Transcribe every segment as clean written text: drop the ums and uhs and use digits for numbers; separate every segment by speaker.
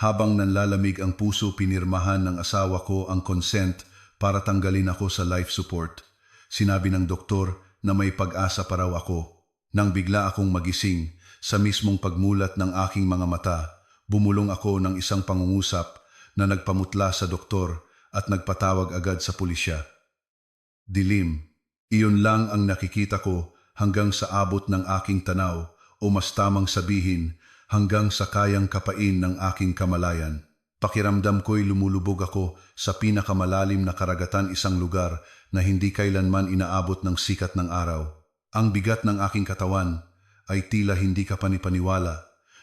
Speaker 1: Habang nanlalamig ang puso, pinirmahan ng asawa ko ang consent para tanggalin ako sa life support. Sinabi ng doktor na may pag-asa pa raw ako. Nang bigla akong magising, sa mismong pagmulat ng aking mga mata, bumulong ako ng isang pangungusap na nagpamutla sa doktor at nagpatawag agad sa pulisya. Dilim. Iyon lang ang nakikita ko hanggang sa abot ng aking tanaw o mas tamang sabihin hanggang sa kayang kapain ng aking kamalayan. Pakiramdam ko'y lumulubog ako sa pinakamalalim na karagatan, isang lugar na hindi kailanman inaabot ng sikat ng araw. Ang bigat ng aking katawan ay tila hindi ka panipaniwala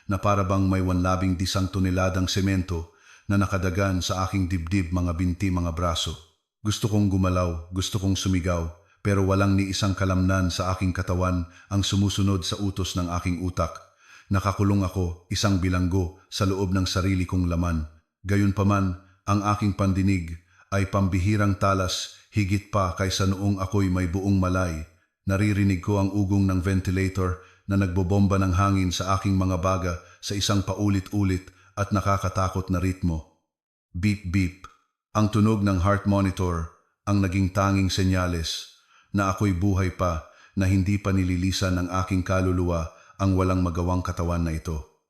Speaker 1: na para bang may 112 toneladang semento na nakadagan sa aking dibdib, mga binti, mga braso. Gusto kong gumalaw, gusto kong sumigaw, pero walang ni isang kalamnan sa aking katawan ang sumusunod sa utos ng aking utak. Nakakulong ako, isang bilanggo sa loob ng sarili kong laman. Gayunpaman, ang aking pandinig ay pambihirang talas, higit pa kaysa noong ako'y may buong malay. Naririnig ko ang ugong ng ventilator na nagbobomba ng hangin sa aking mga baga sa isang paulit-ulit at nakakatakot na ritmo. Beep beep. Ang tunog ng heart monitor ang naging tanging senyales na ako'y buhay pa, na hindi pa nililisan ng aking kaluluwa ang walang magawang katawan na ito.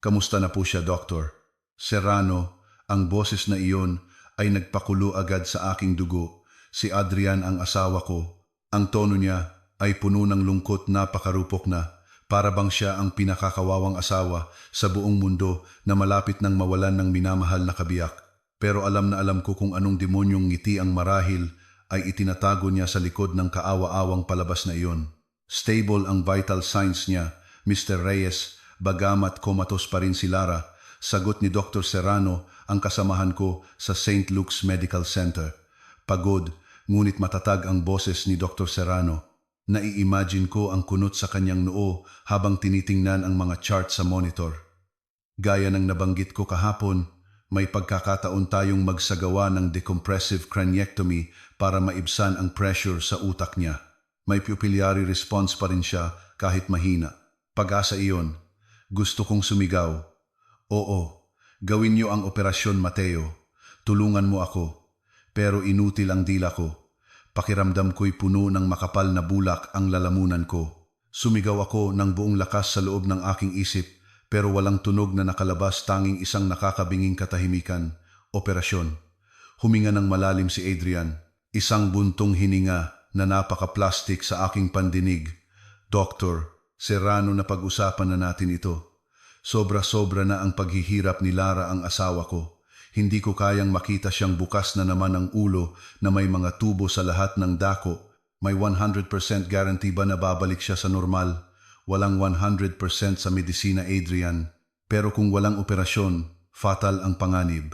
Speaker 1: Kamusta na po siya, Doktor? Serrano, ang boses na iyon ay nagpakulo agad sa aking dugo. Si Adrian ang asawa ko. Ang tono niya ay puno ng lungkot, napakarupok na. Para bang siya ang pinakakawawang asawa sa buong mundo na malapit nang mawalan ng minamahal na kabiyak. Pero alam na alam ko kung anong demonyong ngiti ang marahil ay itinatago niya sa likod ng kaawa-awang palabas na iyon. Stable ang vital signs niya, Mr. Reyes, bagamat komatos pa rin si Lara. Sagot ni Dr. Serrano, ang kasamahan ko sa St. Luke's Medical Center. Pagod, ngunit matatag ang boses ni Dr. Serrano. Nai-imagine ko ang kunot sa kanyang noo habang tinitingnan ang mga chart sa monitor. Gaya ng nabanggit ko kahapon, may pagkakataon tayong magsagawa ng decompressive craniectomy para maibsan ang pressure sa utak niya. May pupillary response pa rin siya kahit mahina. Pag-asa iyon. Gusto kong sumigaw. Oo, gawin niyo ang operasyon, Mateo. Tulungan mo ako. Pero inutil ang dila ko. Pakiramdam ko'y puno ng makapal na bulak ang lalamunan ko. Sumigaw ako ng buong lakas sa loob ng aking isip, pero walang tunog na nakalabas, tanging isang nakakabinging katahimikan. Operasyon. Huminga ng malalim si Adrian. Isang buntong hininga na napaka-plastic sa aking pandinig. Doktor, Serrano, na pag-usapan na natin ito. Sobra-sobra na ang paghihirap ni Lara, ang asawa ko. Hindi ko kayang makita siyang bukas na naman ang ulo na may mga tubo sa lahat ng dako. May 100% guarantee ba na babalik siya sa normal? Walang 100% sa medisina, Adrian. Pero kung walang operasyon, fatal ang panganib.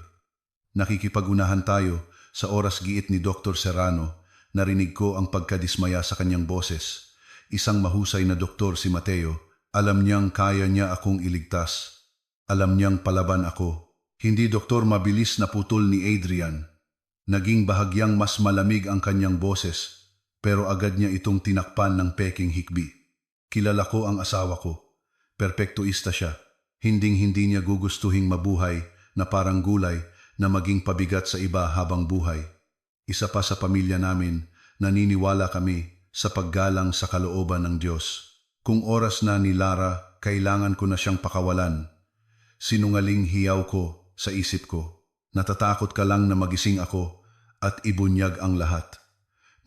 Speaker 1: Nakikipag-unahan tayo sa oras giit ni Dr. Serrano. Narinig ko ang pagkadismaya sa kanyang boses. Isang mahusay na doktor si Mateo. Alam niyang kaya niya akong iligtas. Alam niyang palaban ako. Hindi, doktor, mabilis na putol ni Adrian. Naging bahagyang mas malamig ang kanyang boses, pero agad niya itong tinakpan ng peking hikbi. Kilala ko ang asawa ko. Perpektuista siya. Hinding-hindi niya gugustuhing mabuhay na parang gulay na maging pabigat sa iba habang buhay. Isa pa sa pamilya namin, naniniwala kami sa paggalang sa kalooban ng Diyos. Kung oras na ni Lara, kailangan ko na siyang pakawalan. Sinungaling hiyaw ko sa isip ko. Natatakot ka lang na magising ako at ibunyag ang lahat.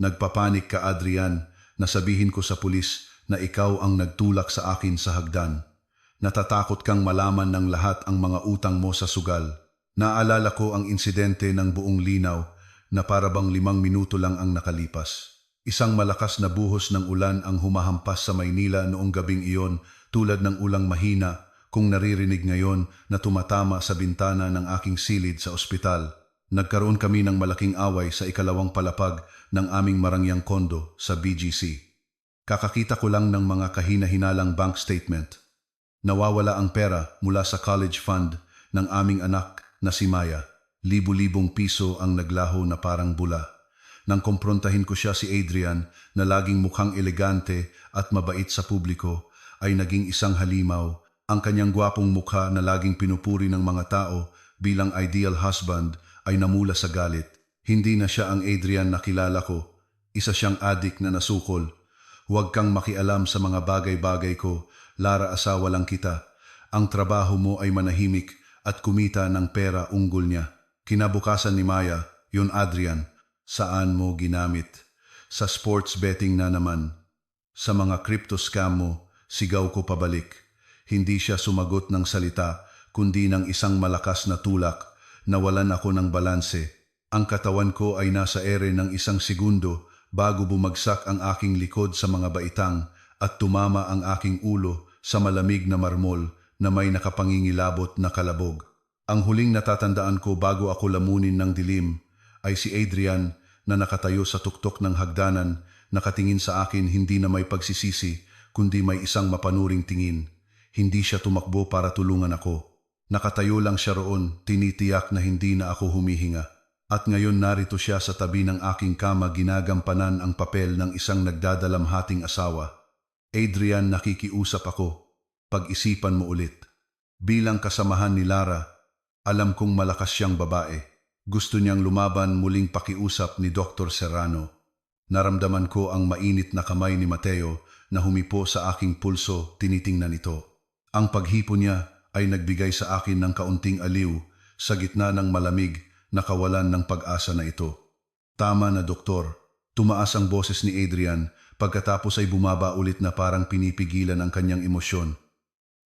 Speaker 1: Nagpapanik ka, Adrian, na sabihin ko sa pulis na ikaw ang nagtulak sa akin sa hagdan. Natatakot kang malaman ng lahat ang mga utang mo sa sugal. Naalala ko ang insidente ng buong linaw na parabang 5 minuto lang ang nakalipas. Isang malakas na buhos ng ulan ang humahampas sa Maynila noong gabing iyon, tulad ng ulang mahina kung naririnig ngayon na tumatama sa bintana ng aking silid sa ospital. Nagkaroon kami ng malaking away sa ikalawang palapag ng aming marangyang kondo sa BGC. Kakakita ko lang ng mga kahina-hinalang bank statement. Nawawala ang pera mula sa college fund ng aming anak na si Maya. Libu-libong piso ang naglaho na parang bula. Nang komprontahin ko siya, si Adrian, na laging mukhang elegante at mabait sa publiko, ay naging isang halimaw Ang kanyang gwapong mukha na laging pinupuri ng mga tao bilang ideal husband ay namula sa galit. Hindi na siya ang Adrian na kilala ko. Isa siyang adik na nasukol. Huwag kang makialam sa mga bagay-bagay ko. Lara, asawa lang kita. Ang trabaho mo ay manahimik at kumita ng pera unggol niya. Kinabukasan ni Maya, yun Adrian, saan mo ginamit? Sa sports betting na naman. Sa mga crypto scam mo, sigaw ko pabalik. Hindi siya sumagot ng salita, kundi ng isang malakas na tulak. Nawalan ako ng balanse. Ang katawan ko ay nasa ere ng isang segundo bago bumagsak ang aking likod sa mga baitang at tumama ang aking ulo sa malamig na marmol na may nakapangingilabot na kalabog. Ang huling natatandaan ko bago ako lamunin ng dilim ay si Adrian na nakatayo sa tuktok ng hagdanan, nakatingin sa akin hindi na may pagsisisi kundi may isang mapanuring tingin. Hindi siya tumakbo para tulungan ako. Nakatayo lang siya roon, tinitiyak na hindi na ako humihinga. At ngayon narito siya sa tabi ng aking kama, ginagampanan ang papel ng isang nagdadalamhating asawa. Adrian, nakikiusap ako. Pag-isipan mo ulit. Bilang kasamahan ni Lara, alam kong malakas siyang babae. Gusto niyang lumaban, muling pakiusap ni Dr. Serrano. Naramdaman ko ang mainit na kamay ni Mateo na humipo sa aking pulso, tinitingnan ito. Ang paghipo niya ay nagbigay sa akin ng kaunting aliw sa gitna ng malamig na kawalan ng pag-asa na ito. Tama na, doktor. Tumaas ang boses ni Adrian pagkatapos ay bumaba ulit na parang pinipigilan ang kanyang emosyon.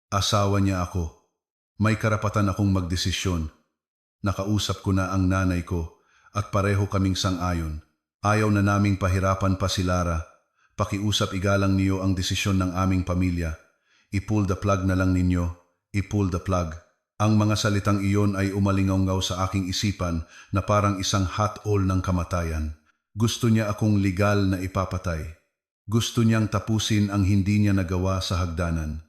Speaker 1: Asawa niya ako. May karapatan akong magdesisyon. Nakausap ko na ang nanay ko at pareho kaming sang-ayon. Ayaw na naming pahirapan pa si Lara. Pakiusap, igalang niyo ang desisyon ng aming pamilya. I-pull the plug na lang ninyo. I-pull the plug. Ang mga salitang iyon ay umalingaw sa aking isipan na parang isang hot oil ng kamatayan. Gusto niya akong legal na ipapatay. Gusto niyang tapusin ang hindi niya nagawa sa hagdanan.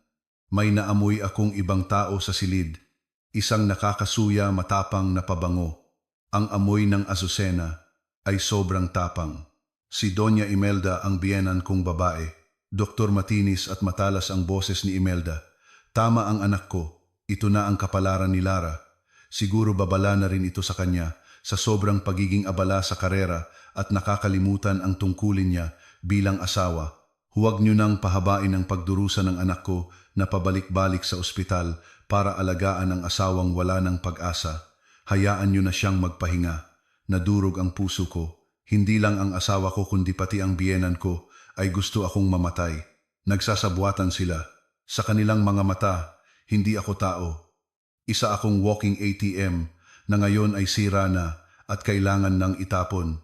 Speaker 1: May naamoy akong ibang tao sa silid. Isang nakakasuya, matapang na pabango. Ang amoy ng asusena ay sobrang tapang. Si Doña Imelda ang biyenan kong babae. Dr. Matinis at matalas ang boses ni Imelda. Tama ang anak ko. Ito na ang kapalaran ni Lara. Siguro babala na rin ito sa kanya sa sobrang pagiging abala sa karera at nakakalimutan ang tungkulin niya bilang asawa. Huwag niyo nang pahabain ang pagdurusa ng anak ko na pabalik-balik sa ospital para alagaan ang asawang wala ng pag-asa. Hayaan niyo na siyang magpahinga. Nadurog ang puso ko. Hindi lang ang asawa ko kundi pati ang biyenan ko ay gusto akong mamatay. Nagsasabuatan sila. Sa kanilang mga mata, hindi ako tao. Isa akong walking ATM na ngayon ay sira na at kailangan ng itapon.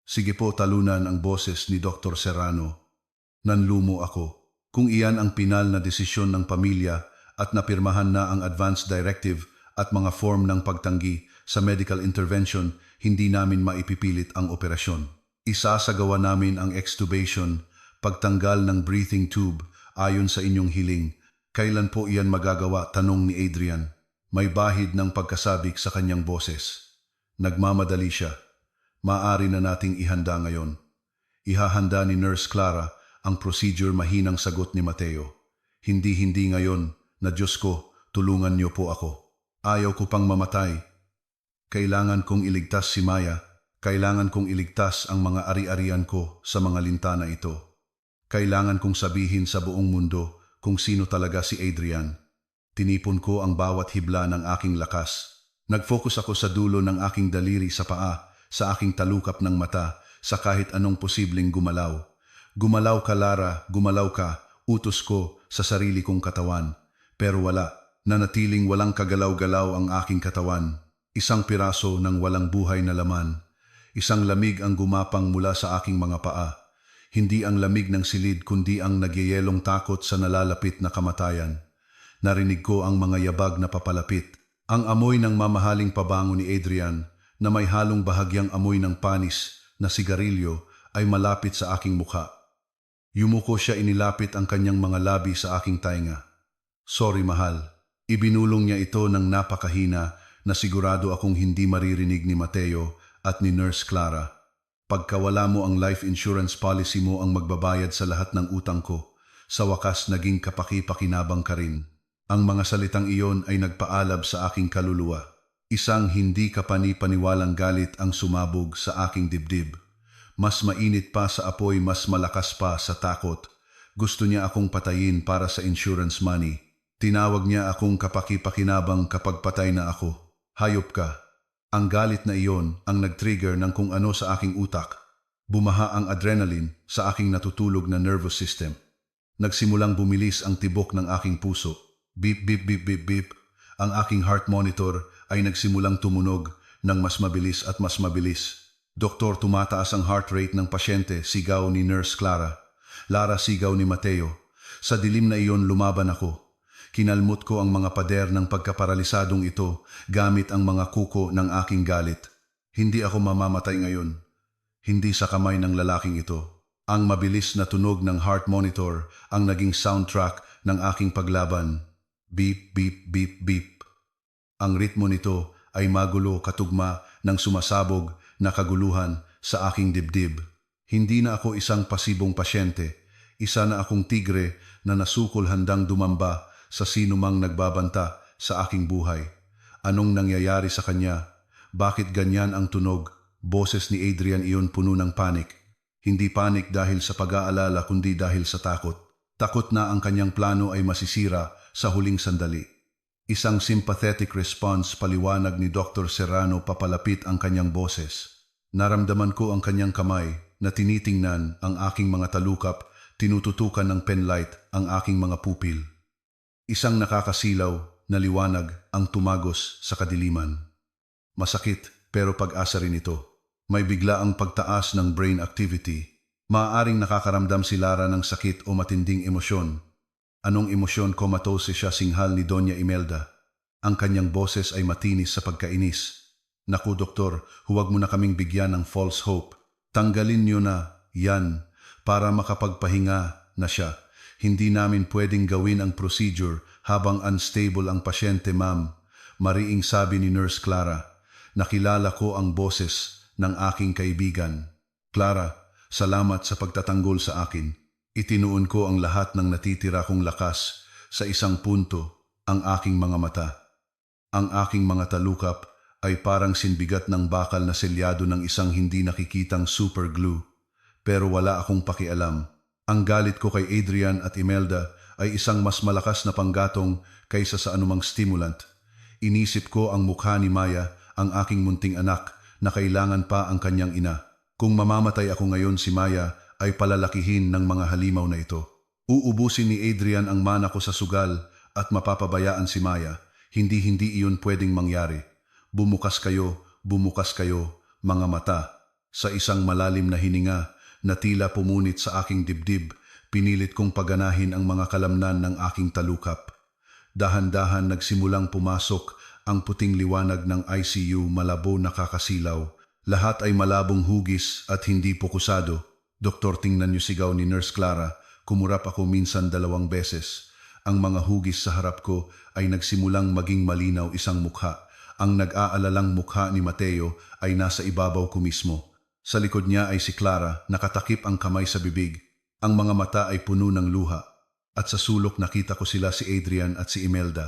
Speaker 1: Sige po, talunan ang boses ni Dr. Serrano. Nanlumo ako. Kung iyan ang pinal na desisyon ng pamilya at napirmahan na ang advance directive at mga form ng pagtanggi sa medical intervention, hindi namin maipipilit ang operasyon. Isasagawa namin ang extubation, pagtanggal ng breathing tube ayon sa inyong hiling. Kailan po iyan magagawa? Tanong ni Adrian. May bahid ng pagkasabik sa kanyang boses. Nagmamadali siya. Maaari na nating ihanda ngayon. Ihahanda ni Nurse Clara ang procedure, mahinang sagot ni Mateo. Hindi ngayon, na Diyos ko, tulungan niyo po ako. Ayaw ko pang mamatay. Kailangan kong iligtas si Maya. Kailangan kong iligtas ang mga ari-arian ko sa mga lintana ito. Kailangan kong sabihin sa buong mundo kung sino talaga si Adrian. Tinipon ko ang bawat hibla ng aking lakas. Nag-focus ako sa dulo ng aking daliri sa paa, sa aking talukap ng mata, sa kahit anong posibleng gumalaw. Gumalaw ka, Lara, gumalaw ka, utos ko sa sarili kong katawan. Pero wala, nanatiling walang kagalaw-galaw ang aking katawan. Isang piraso ng walang buhay na laman. Isang lamig ang gumapang mula sa aking mga paa. Hindi ang lamig ng silid kundi ang nagyayelong takot sa nalalapit na kamatayan. Narinig ko ang mga yabag na papalapit. Ang amoy ng mamahaling pabango ni Adrian na may halong bahagyang amoy ng panis na sigarilyo ay malapit sa aking mukha. Yumuko siya, inilapit ang kanyang mga labi sa aking tainga. Sorry, mahal. Ibinulong niya ito ng napakahina na sigurado akong hindi maririnig ni Mateo at ni Nurse Clara. Pagkawala mo ang life insurance policy mo ang magbabayad sa lahat ng utang ko. Sa wakas, naging kapaki-pakinabang ka rin. Ang mga salitang iyon ay nagpaalab sa aking kaluluwa. Isang hindi kapani-paniwalang galit ang sumabog sa aking dibdib. Mas mainit pa sa apoy, mas malakas pa sa takot. Gusto niya akong patayin para sa insurance money. Tinawag niya akong kapaki-pakinabang kapag patay na ako. Hayop ka. Ang galit na iyon ang nag-trigger ng kung ano sa aking utak. Bumaha ang adrenaline sa aking natutulog na nervous system. Nagsimulang bumilis ang tibok ng aking puso. Beep, beep, beep, beep, beep. Ang aking heart monitor ay nagsimulang tumunog ng mas mabilis at mas mabilis. Doktor, tumataas ang heart rate ng pasyente, sigaw ni Nurse Clara. Lara, sigaw ni Mateo. Sa dilim na iyon lumaban ako. Kinalmot ko ang mga pader ng pagkaparalisadong ito gamit ang mga kuko ng aking galit. Hindi ako mamamatay ngayon. Hindi sa kamay ng lalaking ito. Ang mabilis na tunog ng heart monitor ang naging soundtrack ng aking paglaban. Beep, beep, beep, beep. Ang ritmo nito ay magulo katugma ng sumasabog na kaguluhan sa aking dibdib. Hindi na ako isang pasibong pasyente. Isa na akong tigre na nasukol handang dumamba sa sinumang nagbabanta sa aking buhay. Anong nangyayari sa kanya? Bakit ganyan ang tunog? Boses ni Adrian iyon puno ng panik. Hindi panik dahil sa pag-aalala kundi dahil sa takot. Takot na ang kanyang plano ay masisira sa huling sandali. Isang sympathetic response paliwanag ni Dr. Serrano papalapit ang kanyang boses. Naramdaman ko ang kanyang kamay na tinitingnan ang aking mga talukap, tinututukan ng penlight ang aking mga pupil. Isang nakakasilaw na liwanag ang tumagos sa kadiliman. Masakit pero pag-asa rin ito. May bigla ang pagtaas ng brain activity. Maaaring nakakaramdam si Lara ng sakit o matinding emosyon. Anong emosyon? Comatose siya, singhal ni Doña Imelda. Ang kanyang boses ay matinis sa pagkainis. Naku doktor, huwag mo na kaming bigyan ng false hope. Tanggalin niyo na yan para makapagpahinga na siya. Hindi namin pwedeng gawin ang procedure habang unstable ang pasyente, ma'am. Mariing sabi ni Nurse Clara. Nakilala ko ang boses ng aking kaibigan. Clara, salamat sa pagtatanggol sa akin. Itinuon ko ang lahat ng natitira kong lakas sa isang punto, ang aking mga mata. Ang aking mga talukap ay parang sinbigat ng bakal na selyado ng isang hindi nakikitang super glue. Pero wala akong pakialam. Ang galit ko kay Adrian at Imelda ay isang mas malakas na panggatong kaysa sa anumang stimulant. Inisip ko ang mukha ni Maya, ang aking munting anak, na kailangan pa ang kanyang ina. Kung mamamatay ako ngayon, si Maya ay palalakihin ng mga halimaw na ito. Uubusin ni Adrian ang mana ko sa sugal at mapapabayaan si Maya. Hindi iyon pwedeng mangyari. Bumukas kayo, mga mata. Sa isang malalim na hininga na tila pumunit sa aking dibdib, pinilit kong paganahin ang mga kalamnan ng aking talukap. Dahan-dahan nagsimulang pumasok ang puting liwanag ng ICU, malabo na kakasilaw. Lahat ay malabong hugis at hindi pokusado. Doktor, tingnan niyo, sigaw ni Nurse Clara. Kumurap ako minsan 2 beses. Ang mga hugis sa harap ko ay nagsimulang maging malinaw, isang mukha. Ang nag-aalalang mukha ni Mateo ay nasa ibabaw ko mismo. Sa likod niya ay si Clara, nakatakip ang kamay sa bibig. Ang mga mata ay puno ng luha. At sa sulok nakita ko sila, si Adrian at si Imelda.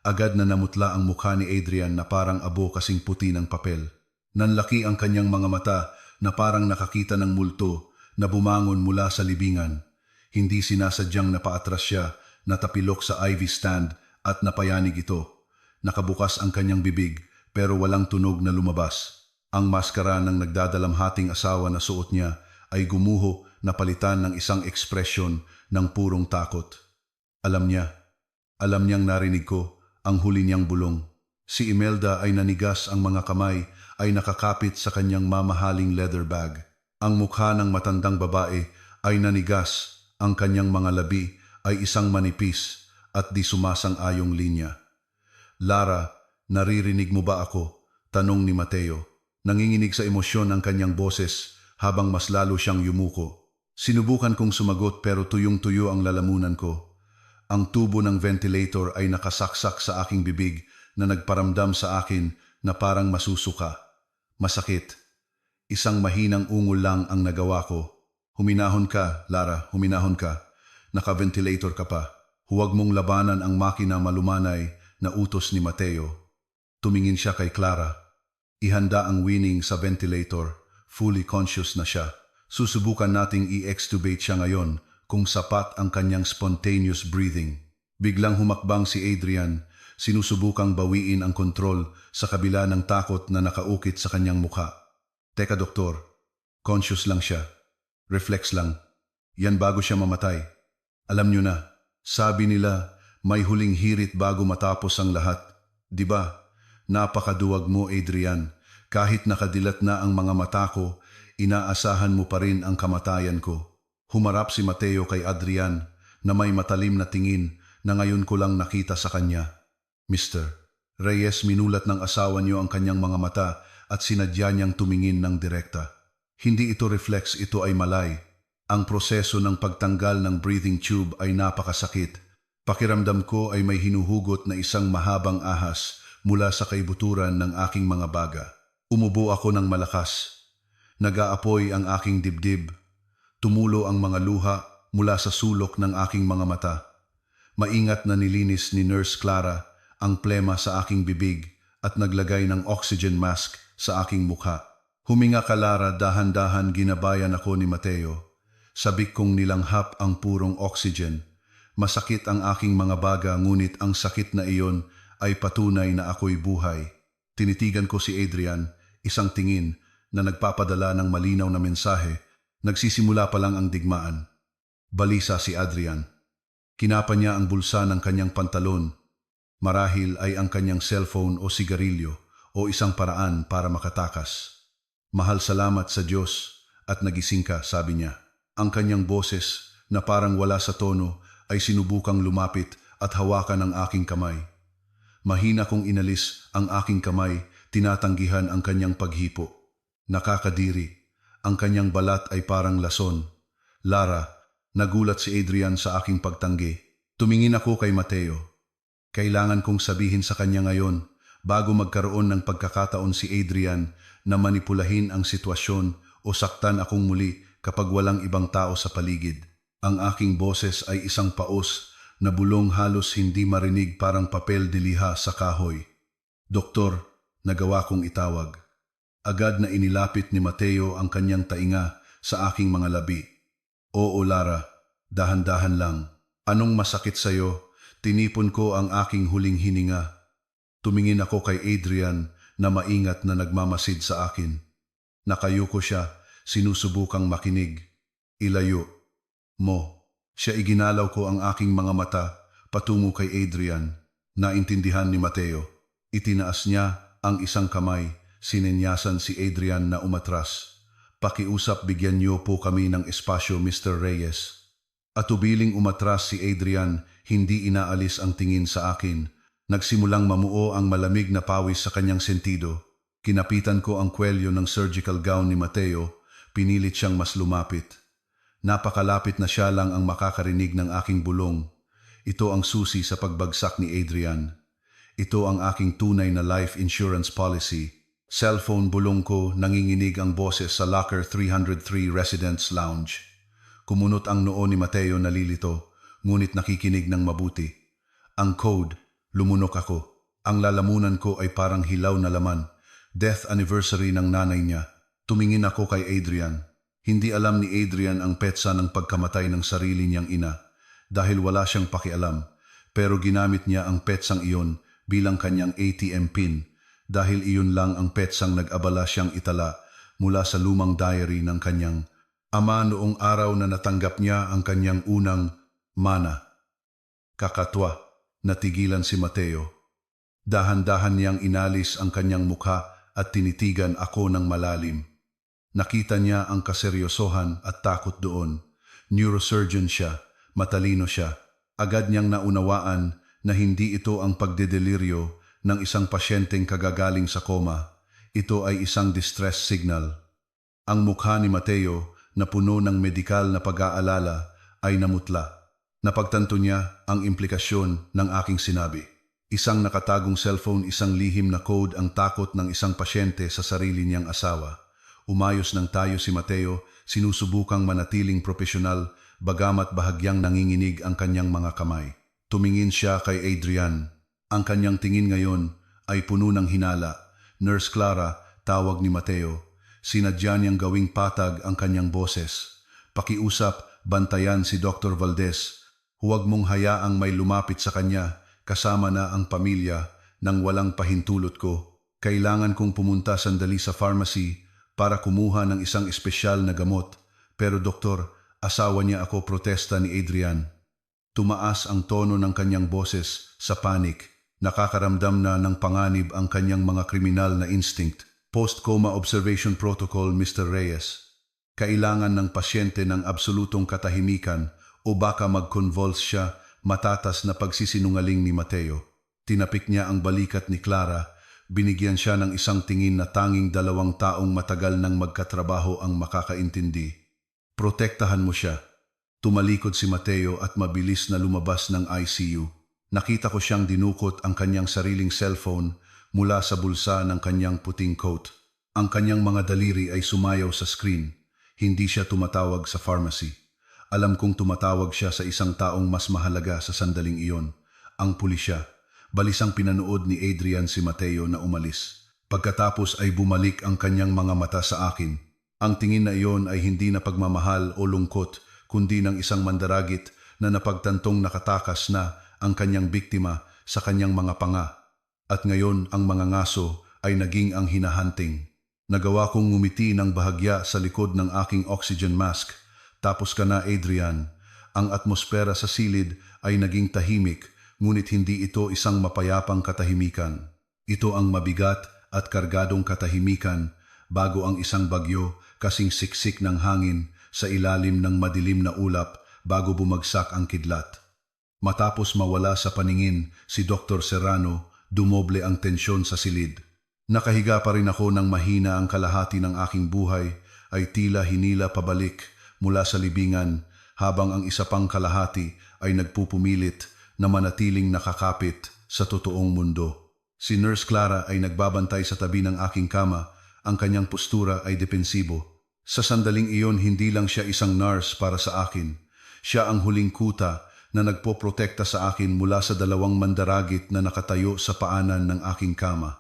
Speaker 1: Agad na namutla ang mukha ni Adrian na parang abo kasing puti ng papel. Nanlaki ang kanyang mga mata na parang nakakita ng multo na bumangon mula sa libingan. Hindi sinasadyang napaatras siya, natapilok sa IV stand at napayanig ito. Nakabukas ang kanyang bibig pero walang tunog na lumabas. Ang maskara ng nagdadalamhating asawa na suot niya ay gumuho na palitan ng isang ekspresyon ng purong takot. Alam niyang narinig ko ang huli niyang bulong. Si Imelda ay nanigas, ang mga kamay ay nakakapit sa kanyang mamahaling leather bag. Ang mukha ng matandang babae ay nanigas, ang kanyang mga labi ay isang manipis at di sumasang-ayong linya. Lara, naririnig mo ba ako? Tanong ni Mateo. Nanginginig sa emosyon ang kanyang boses habang mas lalo siyang yumuko. Sinubukan kong sumagot pero tuyong-tuyo ang lalamunan ko. Ang tubo ng ventilator ay nakasaksak sa aking bibig na nagparamdam sa akin na parang masusuka. Masakit. Isang mahinang ungol lang ang nagawa ko. Huminahon ka, Lara, huminahon ka. Naka-ventilator ka pa. Huwag mong labanan ang makina malumanay na utos ni Mateo. Tumingin siya kay Clara. Ihanda ang Winning sa ventilator. Fully conscious na siya. Susubukan nating i-extubate siya ngayon kung sapat ang kanyang spontaneous breathing. Biglang humakbang si Adrian. Sinusubukang bawiin ang kontrol sa kabila ng takot na nakaukit sa kanyang mukha. Teka doktor, conscious lang siya. Reflex lang. Yan bago siya mamatay. Alam nyo na, sabi nila may huling hirit bago matapos ang lahat. Diba? Napakaduwag mo Adrian. Kahit nakadilat na ang mga mata ko, inaasahan mo pa rin ang kamatayan ko. Humarap si Mateo kay Adrian na may matalim na tingin na ngayon ko lang nakita sa kanya. Mr. Reyes, minulat ng asawa niyo ang kanyang mga mata at sinadya niyang tumingin ng direkta. Hindi ito reflex, ito ay malay. Ang proseso ng pagtanggal ng breathing tube ay napakasakit. Pakiramdam ko ay may hinuhugot na isang mahabang ahas mula sa kaibuturan ng aking mga baga. Umubo ako ng malakas. Nag-aapoy ang aking dibdib. Tumulo ang mga luha mula sa sulok ng aking mga mata. Maingat na nilinis ni Nurse Clara ang plema sa aking bibig at naglagay ng oxygen mask sa aking mukha. Huminga ka Lara, dahan-dahan ginabayan ako ni Mateo. Sabik kong nilanghap ang purong oxygen. Masakit ang aking mga baga ngunit ang sakit na iyon ay patunay na ako'y buhay. Tinitigan ko si Adrian, isang tingin na nagpapadala ng malinaw na mensahe. Nagsisimula pa lang ang digmaan. Balisa si Adrian. Kinapa niya ang bulsa ng kanyang pantalon. Marahil ay ang kanyang cellphone o sigarilyo o isang paraan para makatakas. Mahal, salamat sa Diyos at nagising ka, sabi niya. Ang kanyang boses na parang wala sa tono ay sinubukang lumapit at hawakan ang aking kamay. Mahina kong inalis ang aking kamay, tinatanggihan ang kanyang paghipo. Nakakadiri. Ang kanyang balat ay parang lason. Lara, nagulat si Adrian sa aking pagtanggi. Tumingin ako kay Mateo. Kailangan kong sabihin sa kanya ngayon, bago magkaroon ng pagkakataon si Adrian na manipulahin ang sitwasyon o saktan akong muli kapag walang ibang tao sa paligid. Ang aking boses ay isang paos na bulong halos hindi marinig, parang papel de liha sa kahoy. Doktor, nagawa kong itawag. Agad na inilapit ni Mateo ang kanyang tainga sa aking mga labi. Oo Lara, dahan-dahan lang. Anong masakit sa'yo? Tinipon ko ang aking huling hininga. Tumingin ako kay Adrian na maingat na nagmamasid sa akin. Nakayuko siya, sinusubukang makinig. Ilayo mo. Siya, iginalaw ko ang aking mga mata patungo kay Adrian. Naintindihan ni Mateo. Itinaas niya ang isang kamay, sinenyasan si Adrian na umatras. Pakiusap, bigyan niyo po kami ng espasyo, Mr. Reyes. Atubiling umatras si Adrian, hindi inaalis ang tingin sa akin. Nagsimulang mamuo ang malamig na pawis sa kanyang sentido. Kinapitan ko ang kwelyo ng surgical gown ni Mateo, pinilit siyang mas lumapit. Napakalapit na siya lang ang makakarinig ng aking bulong. Ito ang susi sa pagbagsak ni Adrian. Ito ang aking tunay na life insurance policy. Cellphone, bulong ko, nanginginig ang boses sa Locker 303 Residence Lounge. Kumunot ang noo ni Mateo, nalilito, ngunit nakikinig ng mabuti. Ang code, lumunok ako. Ang lalamunan ko ay parang hilaw na laman. Death anniversary ng nanay niya. Tumingin ako kay Adrian. Hindi alam ni Adrian ang petsa ng pagkamatay ng sarili niyang ina dahil wala siyang pakialam, pero ginamit niya ang petsang iyon bilang kanyang ATM pin dahil iyon lang ang petsang nag-abala siyang itala mula sa lumang diary ng kanyang ama noong araw na natanggap niya ang kanyang unang mana. Kakatwa, natigilan si Mateo. Dahan-dahan niyang inalis ang kanyang mukha at tinitigan ako ng malalim. Nakita niya ang kaseryosohan at takot doon. Neurosurgeon siya, matalino siya. Agad niyang naunawaan na hindi ito ang pagdedeliryo ng isang pasyenteng kagagaling sa koma. Ito ay isang distress signal. Ang mukha ni Mateo na puno ng medikal na pag-aalala ay namutla. Napagtanto niya ang implikasyon ng aking sinabi. Isang nakatagong cellphone, isang lihim na code, ang takot ng isang pasyente sa sarili niyang asawa. Umayos ng tayo si Mateo, sinusubukang manatiling propesyonal, bagamat bahagyang nanginginig ang kanyang mga kamay. Tumingin siya kay Adrian. Ang kanyang tingin ngayon ay puno ng hinala. Nurse Clara, tawag ni Mateo. Sinadya niyang gawing patag ang kanyang boses. Pakiusap, bantayan si Dr. Valdez. Huwag mong hayaang may lumapit sa kanya, kasama na ang pamilya, nang walang pahintulot ko. Kailangan kong pumunta sandali sa pharmacy para kumuha ng isang espesyal na gamot. Pero doktor, asawa niya ako, protesta ni Adrian. Tumaas ang tono ng kanyang boses sa panik. Nakakaramdam na ng panganib ang kanyang mga kriminal na instinct. Post-coma observation protocol, Mr. Reyes. Kailangan ng pasyente ng absolutong katahimikan o baka mag-convulse siya, matatas na pagsisinungaling ni Mateo. Tinapik niya ang balikat ni Clara. Binigyan siya ng isang tingin na tanging dalawang taong matagal nang magkatrabaho ang makakaintindi. Protektahan mo siya. Tumalikod si Mateo at mabilis na lumabas ng ICU. Nakita ko siyang dinukot ang kanyang sariling cellphone mula sa bulsa ng kanyang puting coat. Ang kanyang mga daliri ay sumayaw sa screen. Hindi siya tumatawag sa pharmacy. Alam kong tumatawag siya sa isang taong mas mahalaga sa sandaling iyon, ang pulisya. Balisang pinanood ni Adrian si Mateo na umalis. Pagkatapos ay bumalik ang kanyang mga mata sa akin. Ang tingin na iyon ay hindi na pagmamahal o lungkot, kundi ng isang mandaragit na napagtantong nakatakas na ang kanyang biktima sa kanyang mga panga. At ngayon ang mga ngaso ay naging ang hinahunting. Nagawa kong ngumiti ng bahagya sa likod ng aking oxygen mask. Tapos ka na, Adrian. Ang atmosfera sa silid ay naging tahimik, ngunit hindi ito isang mapayapang katahimikan. Ito ang mabigat at kargadong katahimikan bago ang isang bagyo kasing siksik ng hangin sa ilalim ng madilim na ulap bago bumagsak ang kidlat. Matapos mawala sa paningin si Dr. Serrano, dumoble ang tensyon sa silid. Nakahiga pa rin ako nang mahina ang kalahati ng aking buhay ay tila hinila pabalik mula sa libingan habang ang isa pang kalahati ay nagpupumilit na manatiling nakakapit sa totoong mundo. Si Nurse Clara ay nagbabantay sa tabi ng aking kama, ang kanyang postura ay depensibo. Sa sandaling iyon hindi lang siya isang nurse para sa akin. Siya ang huling kuta na nagpoprotekta sa akin mula sa dalawang mandaragit na nakatayo sa paanan ng aking kama.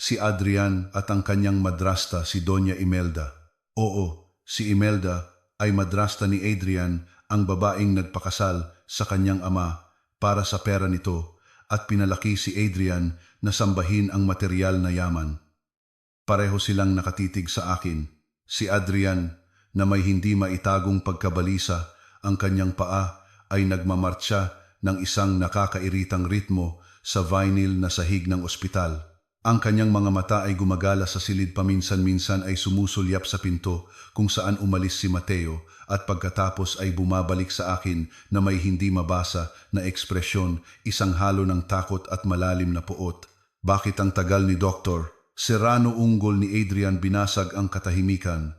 Speaker 1: Si Adrian at ang kanyang madrasta si Doña Imelda. Oo, si Imelda ay madrasta ni Adrian, ang babaeng nagpakasal sa kanyang ama para sa pera nito at pinalaki si Adrian na sambahin ang material na yaman. Pareho silang nakatitig sa akin. Si Adrian na may hindi maitagong pagkabalisa, ang kanyang paa ay nagmamartsa ng isang nakakairitang ritmo sa vinyl na sahig ng ospital. Ang kanyang mga mata ay gumagala sa silid, paminsan-minsan ay sumusulyap sa pinto kung saan umalis si Mateo at pagkatapos ay bumabalik sa akin na may hindi mabasa na ekspresyon, isang halo ng takot at malalim na puot. Bakit ang tagal ni Dr. Serrano? Unggol ni Adrian, binasag ang katahimikan.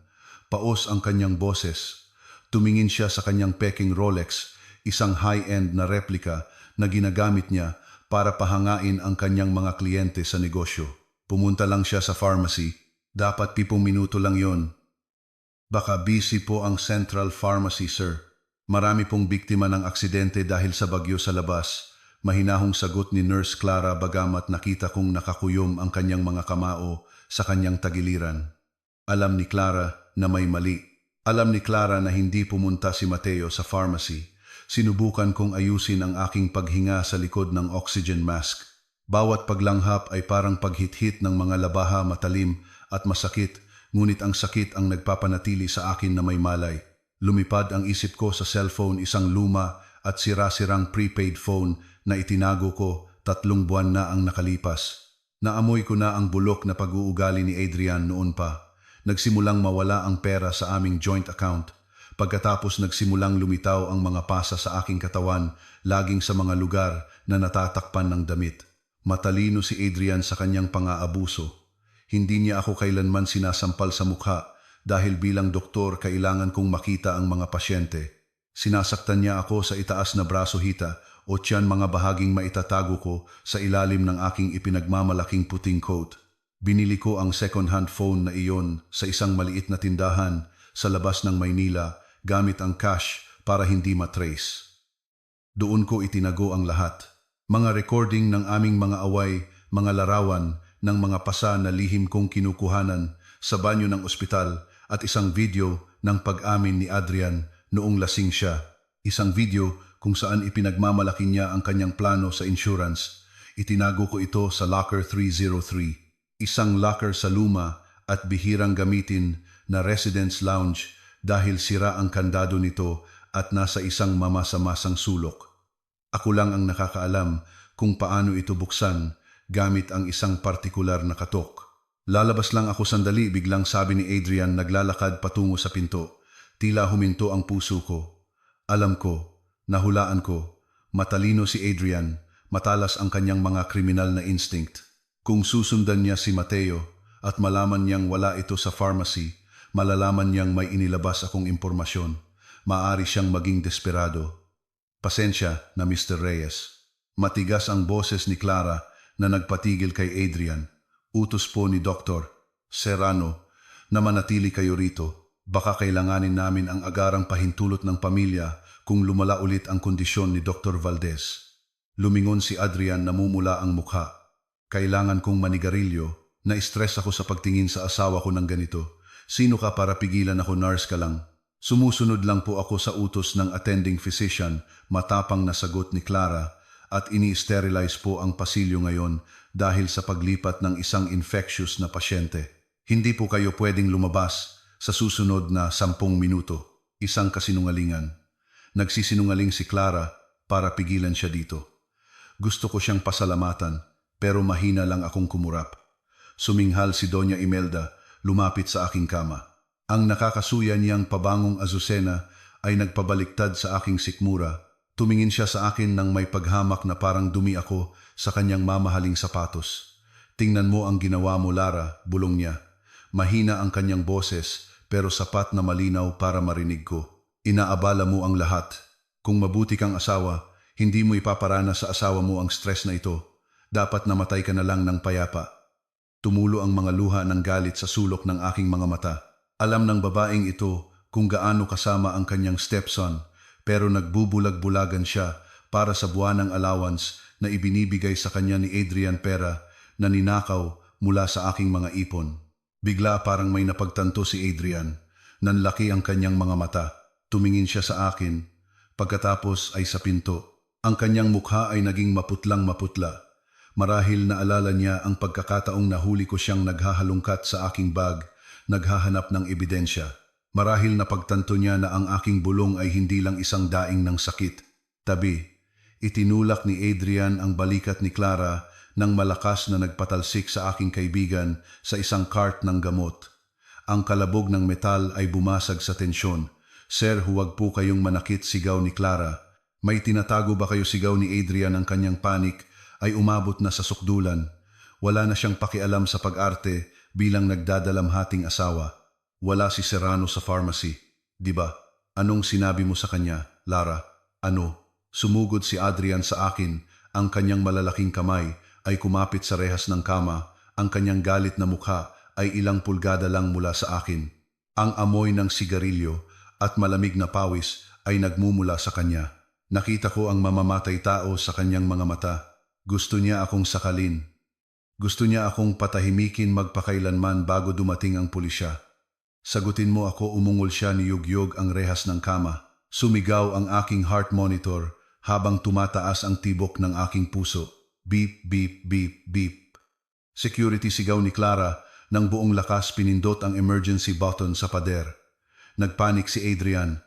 Speaker 1: Paos ang kanyang boses. Tumingin siya sa kanyang peking Rolex, isang high-end na replika na ginagamit niya para pahangain ang kanyang mga kliyente sa negosyo. Pumunta lang siya sa pharmacy. Dapat 10 minuto lang yon. Baka busy po ang Central Pharmacy, sir. Marami pong biktima ng aksidente dahil sa bagyo sa labas. Mahinahong sagot ni Nurse Clara bagamat nakita kong nakakuyom ang kanyang mga kamao sa kanyang tagiliran. Alam ni Clara na may mali. Alam ni Clara na hindi pumunta si Mateo sa pharmacy. Sinubukan kong ayusin ang aking paghinga sa likod ng oxygen mask. Bawat paglanghap ay parang paghit-hit ng mga labaha, matalim at masakit, ngunit ang sakit ang nagpapanatili sa akin na may malay. Lumipad ang isip ko sa cellphone, isang luma at sira-sirang prepaid phone na itinago ko, 3 buwan na ang nakalipas. Naamoy ko na ang bulok na pag-uugali ni Adrian noon pa. Nagsimulang mawala ang pera sa aming joint account. Pagkatapos nagsimulang lumitaw ang mga pasa sa aking katawan, laging sa mga lugar na natatakpan ng damit. Matalino si Adrian sa kanyang pang-aabuso. Hindi niya ako kailanman sinasampal sa mukha dahil bilang doktor kailangan kong makita ang mga pasyente. Sinasaktan niya ako sa itaas na braso, hita o tiyan, mga bahaging maitatago ko sa ilalim ng aking ipinagmamalaking puting coat. Binili ko ang second-hand phone na iyon sa isang maliit na tindahan sa labas ng Maynila gamit ang cash para hindi matrace. Doon ko itinago ang lahat. Mga recording ng aming mga away, mga larawan ng mga pasa na lihim kong kinukuhanan sa banyo ng ospital at isang video ng pag-amin ni Adrian noong lasing siya. Isang video kung saan ipinagmamalaki niya ang kanyang plano sa insurance. Itinago ko ito sa Locker 303, isang locker sa luma at bihirang gamitin na residence lounge dahil sira ang kandado nito at nasa isang mamasa-masang sulok. Ako lang ang nakakaalam kung paano ito buksan gamit ang isang partikular na katok. Lalabas lang ako sandali, biglang sabi ni Adrian naglalakad patungo sa pinto. Tila huminto ang puso ko. Alam ko, nahulaan ko, matalino si Adrian, matalas ang kanyang mga kriminal na instinct. Kung susundan niya si Mateo at malaman niyang wala ito sa pharmacy, malalaman niyang may inilabas akong impormasyon. Maari siyang maging desperado. Pasensya na Mr. Reyes. Matigas ang boses ni Clara na nagpatigil kay Adrian. Utos po ni Dr. Serrano na manatili kayo rito. Baka kailanganin namin ang agarang pahintulot ng pamilya kung lumala ulit ang kondisyon ni Dr. Valdez. Lumingon si Adrian, namumula ang mukha. Kailangan kong manigarilyo. Na-stress ako sa pagtingin sa asawa ko ng ganito. Sino ka para pigilan ako? Nurse ka lang. Sumusunod lang po ako sa utos ng attending physician, matapang na sagot ni Clara, at ini-sterilize po ang pasilyo ngayon dahil sa paglipat ng isang infectious na pasyente. Hindi po kayo pwedeng lumabas sa susunod na 10 minuto. Isang kasinungalingan. Nagsisinungaling si Clara para pigilan siya dito. Gusto ko siyang pasalamatan, pero mahina lang akong kumurap. Suminghal si Doña Imelda, lumapit sa aking kama. Ang nakakasuya niyang pabangong azucena ay nagpabaliktad sa aking sikmura. Tumingin siya sa akin ng may paghamak na parang dumi ako sa kanyang mamahaling sapatos. Tingnan mo ang ginawa mo, Lara, bulong niya. Mahina ang kanyang boses pero sapat na malinaw para marinig ko. Inaabala mo ang lahat. Kung mabuti kang asawa, hindi mo ipaparana sa asawa mo ang stress na ito. Dapat namatay ka na lang ng payapa. Tumulo ang mga luha ng galit sa sulok ng aking mga mata. Alam ng babaeng ito kung gaano kasama ang kanyang stepson, pero nagbubulag-bulagan siya para sa buwanang allowance na ibinibigay sa kanya ni Adrian, pera na ninakaw mula sa aking mga ipon. Bigla parang may napagtanto si Adrian. Nanlaki ang kanyang mga mata. Tumingin siya sa akin. Pagkatapos ay sa pinto. Ang kanyang mukha ay naging maputlang maputla. Marahil naalala niya ang pagkakataong nahuli ko siyang naghahalungkat sa aking bag, naghahanap ng ebidensya. Marahil napagtanto niya na ang aking bulong ay hindi lang isang daing ng sakit. Tabi, itinulak ni Adrian ang balikat ni Clara nang malakas na nagpatalsik sa aking kaibigan sa isang cart ng gamot. Ang kalabog ng metal ay bumasag sa tensyon. Sir, huwag po kayong manakit, sigaw ni Clara. May tinatago ba kayo, sigaw ni Adrian. Ang kanyang panik ay umabot na sa sukdulan. Wala na siyang pakialam sa pag-arte bilang nagdadalamhating asawa. Wala si Serrano sa pharmacy, di ba? Anong sinabi mo sa kanya, Lara? Ano? Sumugod si Adrian sa akin, ang kanyang malalaking kamay ay kumapit sa rehas ng kama, ang kanyang galit na mukha ay ilang pulgada lang mula sa akin. Ang amoy ng sigarilyo at malamig na pawis ay nagmumula sa kanya. Nakita ko ang mamamatay tao sa kanyang mga mata. Gusto niya akong sakalin. Gusto niya akong patahimikin magpakailanman bago dumating ang pulisya. Sagutin mo ako, umungol siya, niyugyog ang rehas ng kama. Sumigaw ang aking heart monitor habang tumataas ang tibok ng aking puso. Beep, beep, beep, beep. Security, sigaw ni Clara nang buong lakas pinindot ang emergency button sa pader. Nagpanik si Adrian.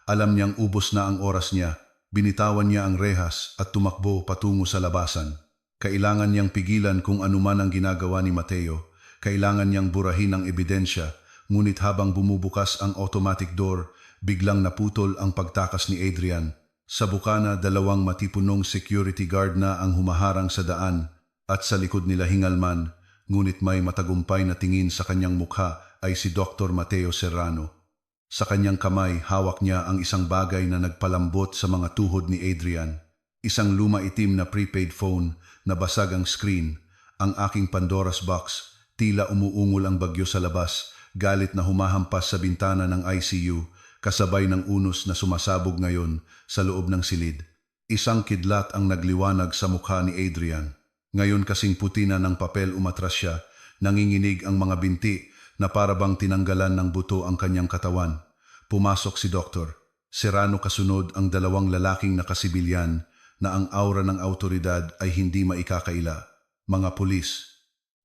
Speaker 1: Alam niyang ubos na ang oras niya. Binitawan niya ang rehas at tumakbo patungo sa labasan. Kailangan niyang pigilan kung anuman ang ginagawa ni Mateo. Kailangan niyang burahin ang ebidensya. Ngunit habang bumubukas ang automatic door, biglang naputol ang pagtakas ni Adrian. Sa bukana, 2 matipunong security guard na ang humaharang sa daan at sa likod nila hingal man, ngunit may matagumpay na tingin sa kanyang mukha ay si Dr. Mateo Serrano. Sa kanyang kamay, hawak niya ang isang bagay na nagpalambot sa mga tuhod ni Adrian. Isang luma itim na prepaid phone na basag ang screen. Ang aking Pandora's box, tila umuungol ang bagyo sa labas. Galit na humahampas sa bintana ng ICU, kasabay ng unos na sumasabog ngayon sa loob ng silid. Isang kidlat ang nagliwanag sa mukha ni Adrian. Ngayon kasing puti na ng papel umatras siya, nanginginig ang mga binti na parabang tinanggalan ng buto ang kanyang katawan. Pumasok si Doktor. Serrano kasunod ang dalawang lalaking nakasibilyan na ang aura ng autoridad ay hindi maikakaila. Mga pulis.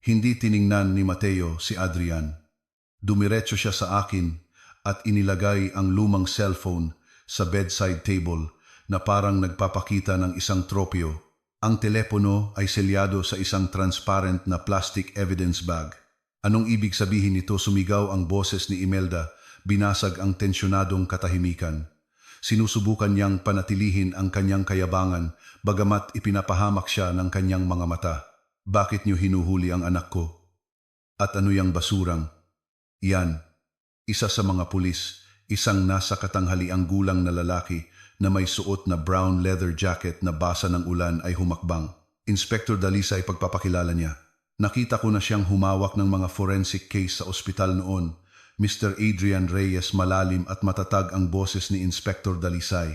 Speaker 1: Hindi tiningnan ni Mateo si Adrian. Dumiretso siya sa akin at inilagay ang lumang cellphone sa bedside table na parang nagpapakita ng isang tropyo. Ang telepono ay selyado sa isang transparent na plastic evidence bag. Anong ibig sabihin nito? Sumigaw ang boses ni Imelda, binasag ang tensyonadong katahimikan. Sinusubukan niyang panatilihin ang kanyang kayabangan, bagamat ipinapahamak siya ng kanyang mga mata. Bakit niyo hinuhuli ang anak ko? At ano yang basurang? Yan. Isa sa mga pulis, isang nasa katanghaliang gulang na lalaki na may suot na brown leather jacket na basa ng ulan ay humakbang. Inspector Dalisay pagpapakilala niya. Nakita ko na siyang humawak ng mga forensic case sa ospital noon. Mr. Adrian Reyes, malalim at matatag ang boses ni Inspector Dalisay.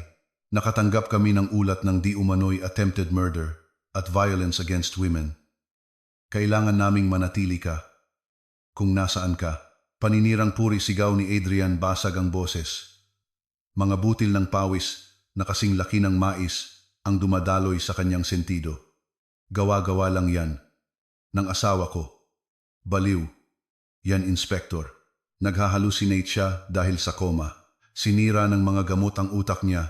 Speaker 1: Nakatanggap kami ng ulat ng di umano'y attempted murder at violence against women. Kailangan naming manatili ka. Kung nasaan ka. Paninirang puri sigaw ni Adrian, basag ang boses. Mga butil ng pawis na kasing laki ng mais ang dumadaloy sa kanyang sentido. Gawa-gawa lang yan. Ng asawa ko. Baliw. Yan, Inspector. Naghahalusinate siya dahil sa koma. Sinira ng mga gamot ang utak niya.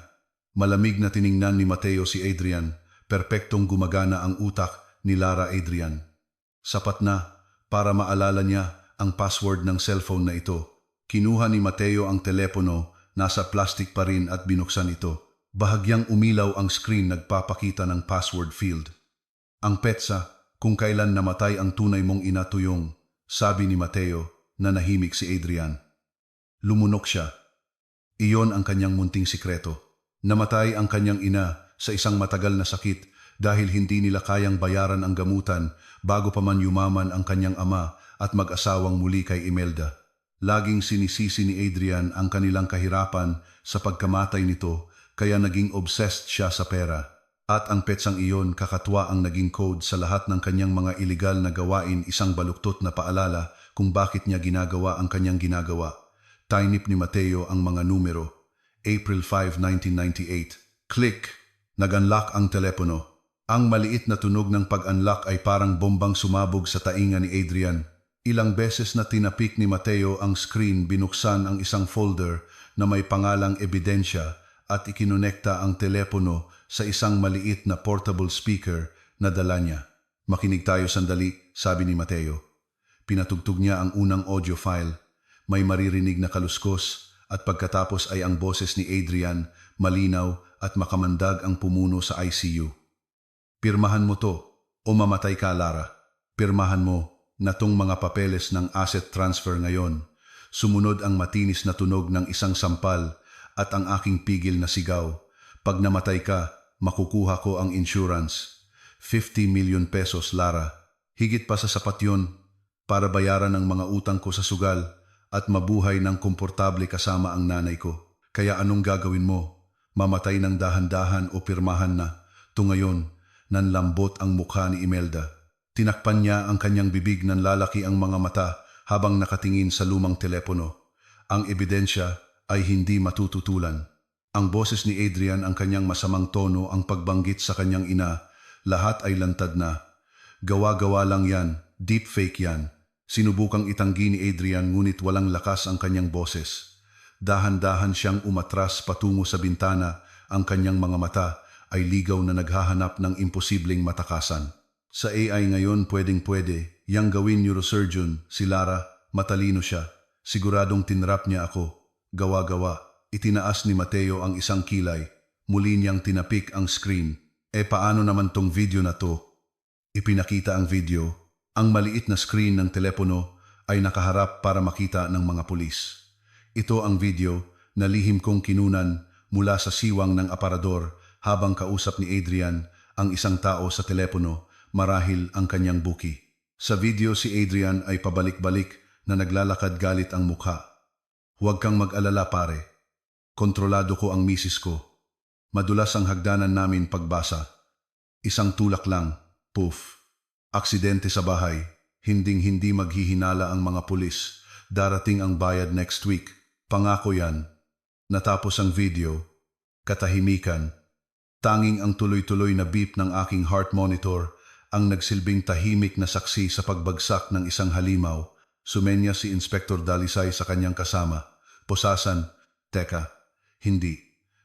Speaker 1: Malamig na tiningnan ni Mateo si Adrian. Perpektong gumagana ang utak ni Lara Adrian. Sapat na para maalala niya ang password ng cellphone na ito. Kinuha ni Mateo ang telepono, nasa plastic pa rin at binuksan ito. Bahagyang umilaw ang screen, nagpapakita ng password field. Ang petsa, kung kailan namatay ang tunay mong ina, Tuyong, sabi ni Mateo na nahimik si Adrian. Lumunok siya. Iyon ang kanyang munting sikreto. Namatay ang kanyang ina sa isang matagal na sakit dahil hindi nila kayang bayaran ang gamutan bago pa man yumaman ang kanyang ama at mag-asawang muli kay Imelda. Laging sinisisi ni Adrian ang kanilang kahirapan sa pagkamatay nito, kaya naging obsessed siya sa pera. At ang petsang iyon, kakatwa ang naging code sa lahat ng kanyang mga iligal na gawain, isang baluktot na paalala kung bakit niya ginagawa ang kanyang ginagawa. Tainip ni Mateo ang mga numero. April 5, 1998. Click! Nag-unlock ang telepono. Ang maliit na tunog ng pag-unlock ay parang bombang sumabog sa tainga ni Adrian. Ilang beses na tinapik ni Mateo ang screen, binuksan ang isang folder na may pangalang ebidensya at ikinonekta ang telepono sa isang maliit na portable speaker na dala niya. Makinig tayo sandali, sabi ni Mateo. Pinatugtog niya ang unang audio file. May maririnig na kaluskos at pagkatapos ay ang boses ni Adrian, malinaw at makamandag ang pumuno sa ICU. Pirmahan mo to o mamatay ka, Lara. Pirmahan mo na tong mga papeles ng asset transfer ngayon. Sumunod ang matinis na tunog ng isang sampal at ang aking pigil na sigaw. Pag namatay ka, makukuha ko ang insurance. 50 million pesos, Lara. Higit pa sa sapat yun para bayaran ang mga utang ko sa sugal at mabuhay ng komportable kasama ang nanay ko. Kaya anong gagawin mo? Mamatay ng dahan-dahan o pirmahan na? Ngayon, nanlambot ang mukha ni Imelda. Tinakpan niya ang kanyang bibig, nanlalaki ang mga mata habang nakatingin sa lumang telepono. Ang ebidensya ay hindi matututulan. Ang boses ni Adrian, ang kanyang masamang tono, ang pagbanggit sa kanyang ina, lahat ay lantad na. Gawa-gawa lang yan, deepfake yan. Sinubukang itanggi ni Adrian ngunit walang lakas ang kanyang boses. Dahan-dahan siyang umatras patungo sa bintana, ang kanyang mga mata ay ligaw na naghahanap ng imposibleng matakasan. Sa AI ngayon pwedeng-pwede, yang gawin neurosurgeon, si Lara, matalino siya. Siguradong tinrap niya ako. Gawa-gawa. Itinaas ni Mateo ang isang kilay. Muli niyang tinapik ang screen. Paano naman tong video na to? Ipinakita ang video. Ang maliit na screen ng telepono ay nakaharap para makita ng mga pulis. Ito ang video na lihim kong kinunan mula sa siwang ng aparador habang kausap ni Adrian ang isang tao sa telepono, marahil ang kanyang buki. Sa video si Adrian ay pabalik-balik na naglalakad, galit ang mukha. Huwag kang mag-alala, pare. Kontrolado ko ang misis ko. Madulas ang hagdanan namin pagbasa. Isang tulak lang, poof. Aksidente sa bahay, hinding-hindi maghihinala ang mga pulis. Darating ang bayad next week. Pangako yan. Natapos ang video. Katahimikan. Tanging ang tuloy-tuloy na beep ng aking heart monitor ang nagsilbing tahimik na saksi sa pagbagsak ng isang halimaw. Sumenya si Inspector Dalisay sa kanyang kasama. Posasan, teka, hindi.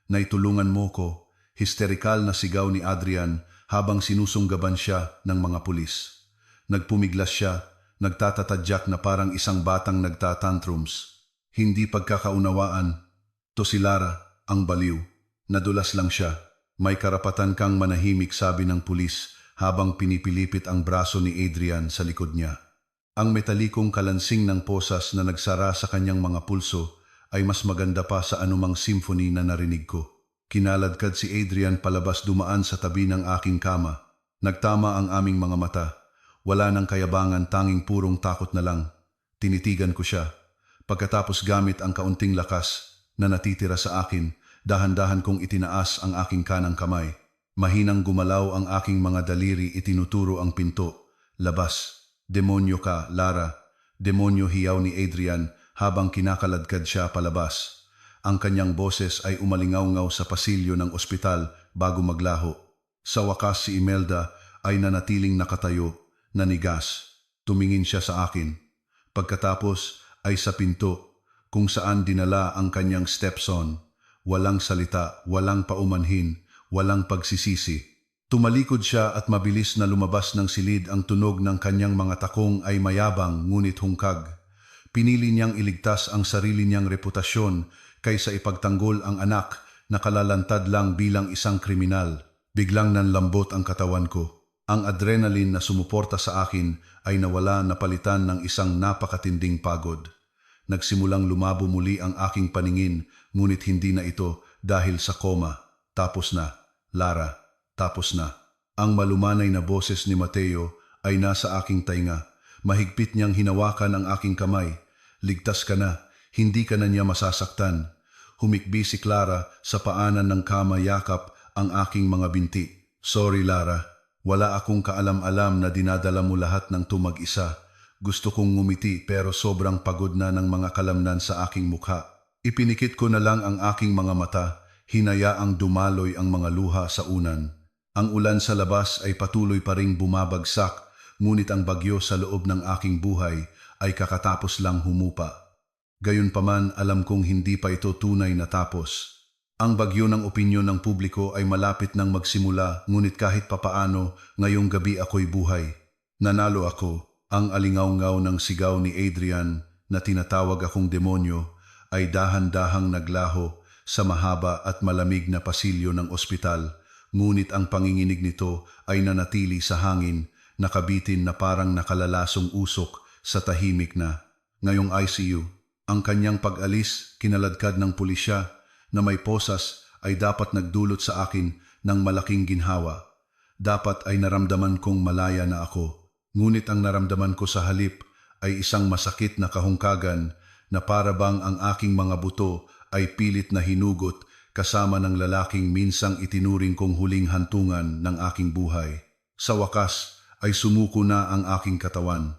Speaker 1: Naitulungan mo ko. Histerikal na sigaw ni Adrian habang sinusunggaban siya ng mga pulis. Nagpumiglas siya, nagtatatadyak na parang isang batang nagtatantrums. Hindi pagkakaunawaan. To si Lara, ang baliw. Nadulas lang siya. May karapatan kang manahimik, sabi ng pulis habang pinipilipit ang braso ni Adrian sa likod niya. Ang metalikong kalansing ng posas na nagsara sa kanyang mga pulso ay mas maganda pa sa anumang symphony na narinig ko. Kinaladkad si Adrian palabas, dumaan sa tabi ng aking kama. Nagtama ang aming mga mata. Wala nang kayabangan, tanging purong takot na lang. Tinitigan ko siya. Pagkatapos gamit ang kaunting lakas na natitira sa akin, dahan-dahan kong itinaas ang aking kanang kamay. Mahinang gumalaw ang aking mga daliri, itinuturo ang pinto. Labas. Demonyo ka, Lara. Demonyo, hiyaw ni Adrian habang kinakaladkad siya palabas. Ang kanyang boses ay umalingaw-ngaw sa pasilyo ng ospital bago maglaho. Sa wakas si Imelda ay nanatiling nakatayo, nanigas. Tumingin siya sa akin. Pagkatapos ay sa pinto kung saan dinala ang kanyang stepson. Walang salita, walang paumanhin, walang pagsisisi. Tumalikod siya at mabilis na lumabas ng silid. Ang tunog ng kanyang mga takong ay mayabang ngunit hungkag. Pinili niyang iligtas ang sarili niyang reputasyon kaysa ipagtanggol ang anak na kalalantad lang bilang isang kriminal. Biglang nanlambot ang katawan ko. Ang adrenaline na sumuporta sa akin ay nawala, napalitan ng isang napakatinding pagod. Nagsimulang lumabo muli ang aking paningin, ngunit hindi na ito dahil sa koma. Tapos na, Lara, tapos na. Ang malumanay na boses ni Mateo ay nasa aking tainga. Mahigpit niyang hinawakan ang aking kamay. Ligtas ka na, hindi ka na niya masasaktan. Humikbi si Clara sa paanan ng kama, yakap ang aking mga binti. Sorry, Lara. Wala akong kaalam-alam na dinadala mo lahat ng tumag-isa. Gusto kong ngumiti pero sobrang pagod na ng mga kalamnan sa aking mukha. Ipinikit ko na lang ang aking mga mata, hinayaang dumaloy ang mga luha sa unan. Ang ulan sa labas ay patuloy pa ring bumabagsak, ngunit ang bagyo sa loob ng aking buhay ay kakatapos lang humupa. Gayunpaman, alam kong hindi pa ito tunay na tapos. Ang bagyo ng opinyon ng publiko ay malapit nang magsimula, ngunit kahit papaano, ngayong gabi ako'y buhay. Nanalo ako. Ang alingaw-ngaw ng sigaw ni Adrian na tinatawag akong demonyo ay dahan-dahang naglaho sa mahaba at malamig na pasilyo ng ospital. Ngunit ang panginginig nito ay nanatili sa hangin, nakabitin na parang nakalalasong usok sa tahimik na. Ngayong ICU, ang kanyang pag-alis, kinaladkad ng pulisya na may posas, ay dapat nagdulot sa akin ng malaking ginhawa. Dapat ay naramdaman kong malaya na ako. Ngunit ang naramdaman ko sa halip ay isang masakit na kahungkagan na para bang ang aking mga buto ay pilit na hinugot kasama ng lalaking minsang itinuring kong huling hantungan ng aking buhay. Sa wakas ay sumuko na ang aking katawan.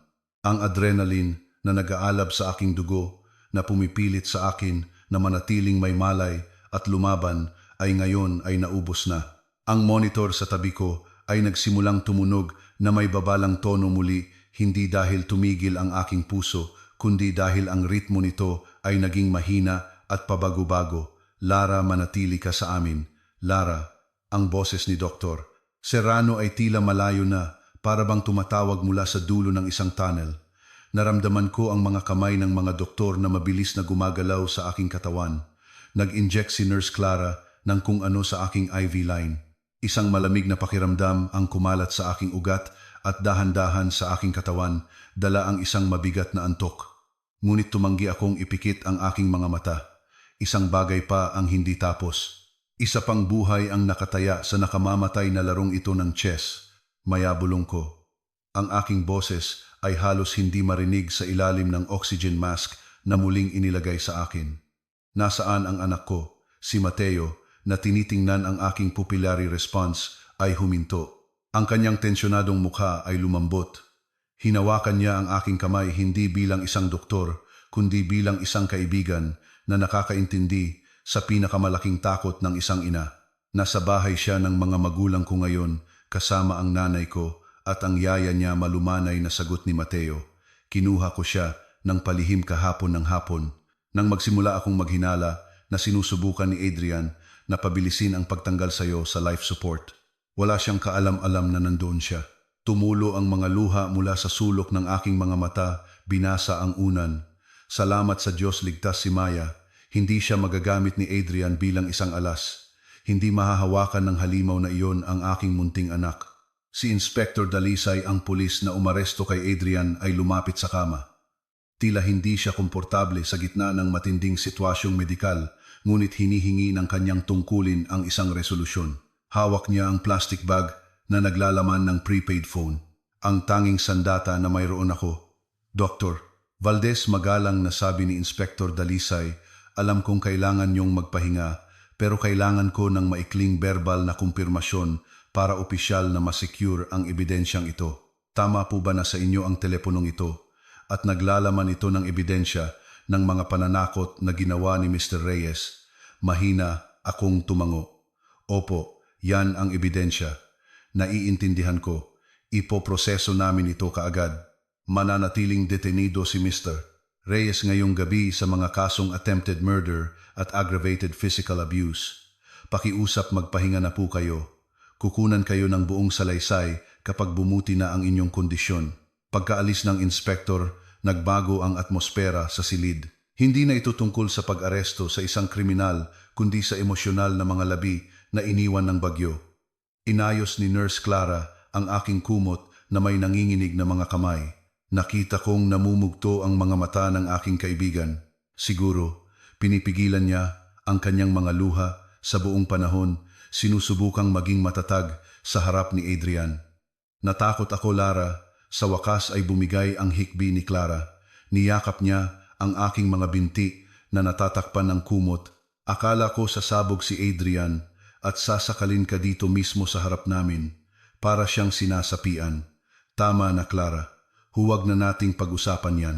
Speaker 1: Ang adrenaline na nag-aalab sa aking dugo na pumipilit sa akin na manatiling may malay at lumaban ay ngayon ay naubos na. Ang monitor sa tabi ko ay nagsimulang tumunog na may babalang tono muli, hindi dahil tumigil ang aking puso, kundi dahil ang ritmo nito ay naging mahina at pabago-bago. Lara, manatili ka sa amin. Lara, ang boses ni Dr. Serrano ay tila malayo na, para bang tumatawag mula sa dulo ng isang tunnel. Naramdaman ko ang mga kamay ng mga doktor na mabilis na gumagalaw sa aking katawan. Nag-inject si Nurse Clara ng kung ano sa aking IV line. Isang malamig na pakiramdam ang kumalat sa aking ugat at dahan-dahan sa aking katawan, dala ang isang mabigat na antok. Ngunit tumanggi akong ipikit ang aking mga mata. Isang bagay pa ang hindi tapos. Isa pang buhay ang nakataya sa nakamamatay na larong ito ng chess. Mayabulong ko. Ang aking boses ay halos hindi marinig sa ilalim ng oxygen mask na muling inilagay sa akin. Nasaan ang anak ko, si Mateo, na tinitingnan ang aking pupillary response ay huminto. Ang kanyang tensyonadong mukha ay lumambot. Hinawakan niya ang aking kamay hindi bilang isang doktor, kundi bilang isang kaibigan na nakakaintindi sa pinakamalaking takot ng isang ina. Nasa bahay siya ng mga magulang ko ngayon kasama ang nanay ko at ang yaya niya malumanay na sagot ni Mateo. Kinuha ko siya ng palihim kahapon ng hapon. Nang magsimula akong maghinala na sinusubukan ni Adrian na pabilisin ang pagtanggal sa iyo sa life support. Wala siyang kaalam-alam na nandoon siya. Tumulo ang mga luha mula sa sulok ng aking mga mata, binasa ang unan. Salamat sa Diyos ligtas si Maya. Hindi siya magagamit ni Adrian bilang isang alas. Hindi mahahawakan ng halimaw na iyon ang aking munting anak. Si Inspector Dalisay, ang pulis na umaresto kay Adrian, ay lumapit sa kama. Tila hindi siya komportable sa gitna ng matinding sitwasyong medikal, ngunit hinihingi ng kanyang tungkulin ang isang resolusyon. Hawak niya ang plastic bag na naglalaman ng prepaid phone. Ang tanging sandata na mayroon ako. Doktor, Valdez, magalang na sabi ni Inspector Dalisay, alam kong kailangan niyong magpahinga, pero kailangan ko ng maikling verbal na kumpirmasyon para opisyal na masecure ang ebidensyang ito. Tama po ba na sa inyo ang teleponong ito at naglalaman ito ng ebidensya ng mga pananakot na ginawa ni Mr. Reyes? Mahina akong tumango. Opo, yan ang ebidensya. Naiintindihan ko. Ipoproseso namin ito kaagad. Mananatiling detenido si Mr. Reyes ngayong gabi sa mga kasong attempted murder at aggravated physical abuse. Pakiusap magpahinga na po kayo. Kukunan kayo ng buong salaysay kapag bumuti na ang inyong kondisyon. Pagkaalis ng inspektor, nagbago ang atmosfera sa silid. Hindi na ito tungkol sa pag-aresto sa isang kriminal, kundi sa emosyonal na mga labi na iniwan ng bagyo. Inayos ni Nurse Clara ang aking kumot na may nanginginig na mga kamay. Nakita kong namumugto ang mga mata ng aking kaibigan. Siguro, pinipigilan niya ang kanyang mga luha sa buong panahon. Sinusubukang maging matatag sa harap ni Adrian. Natakot ako, Lara. Sa wakas ay bumigay ang hikbi ni Clara. Niyakap niya ang aking mga binti na natatakpan ng kumot. Akala ko sasabog si Adrian at sasakalin ka dito mismo sa harap namin para siyang sinasapian. Tama na, Clara. Huwag na nating pag-usapan yan.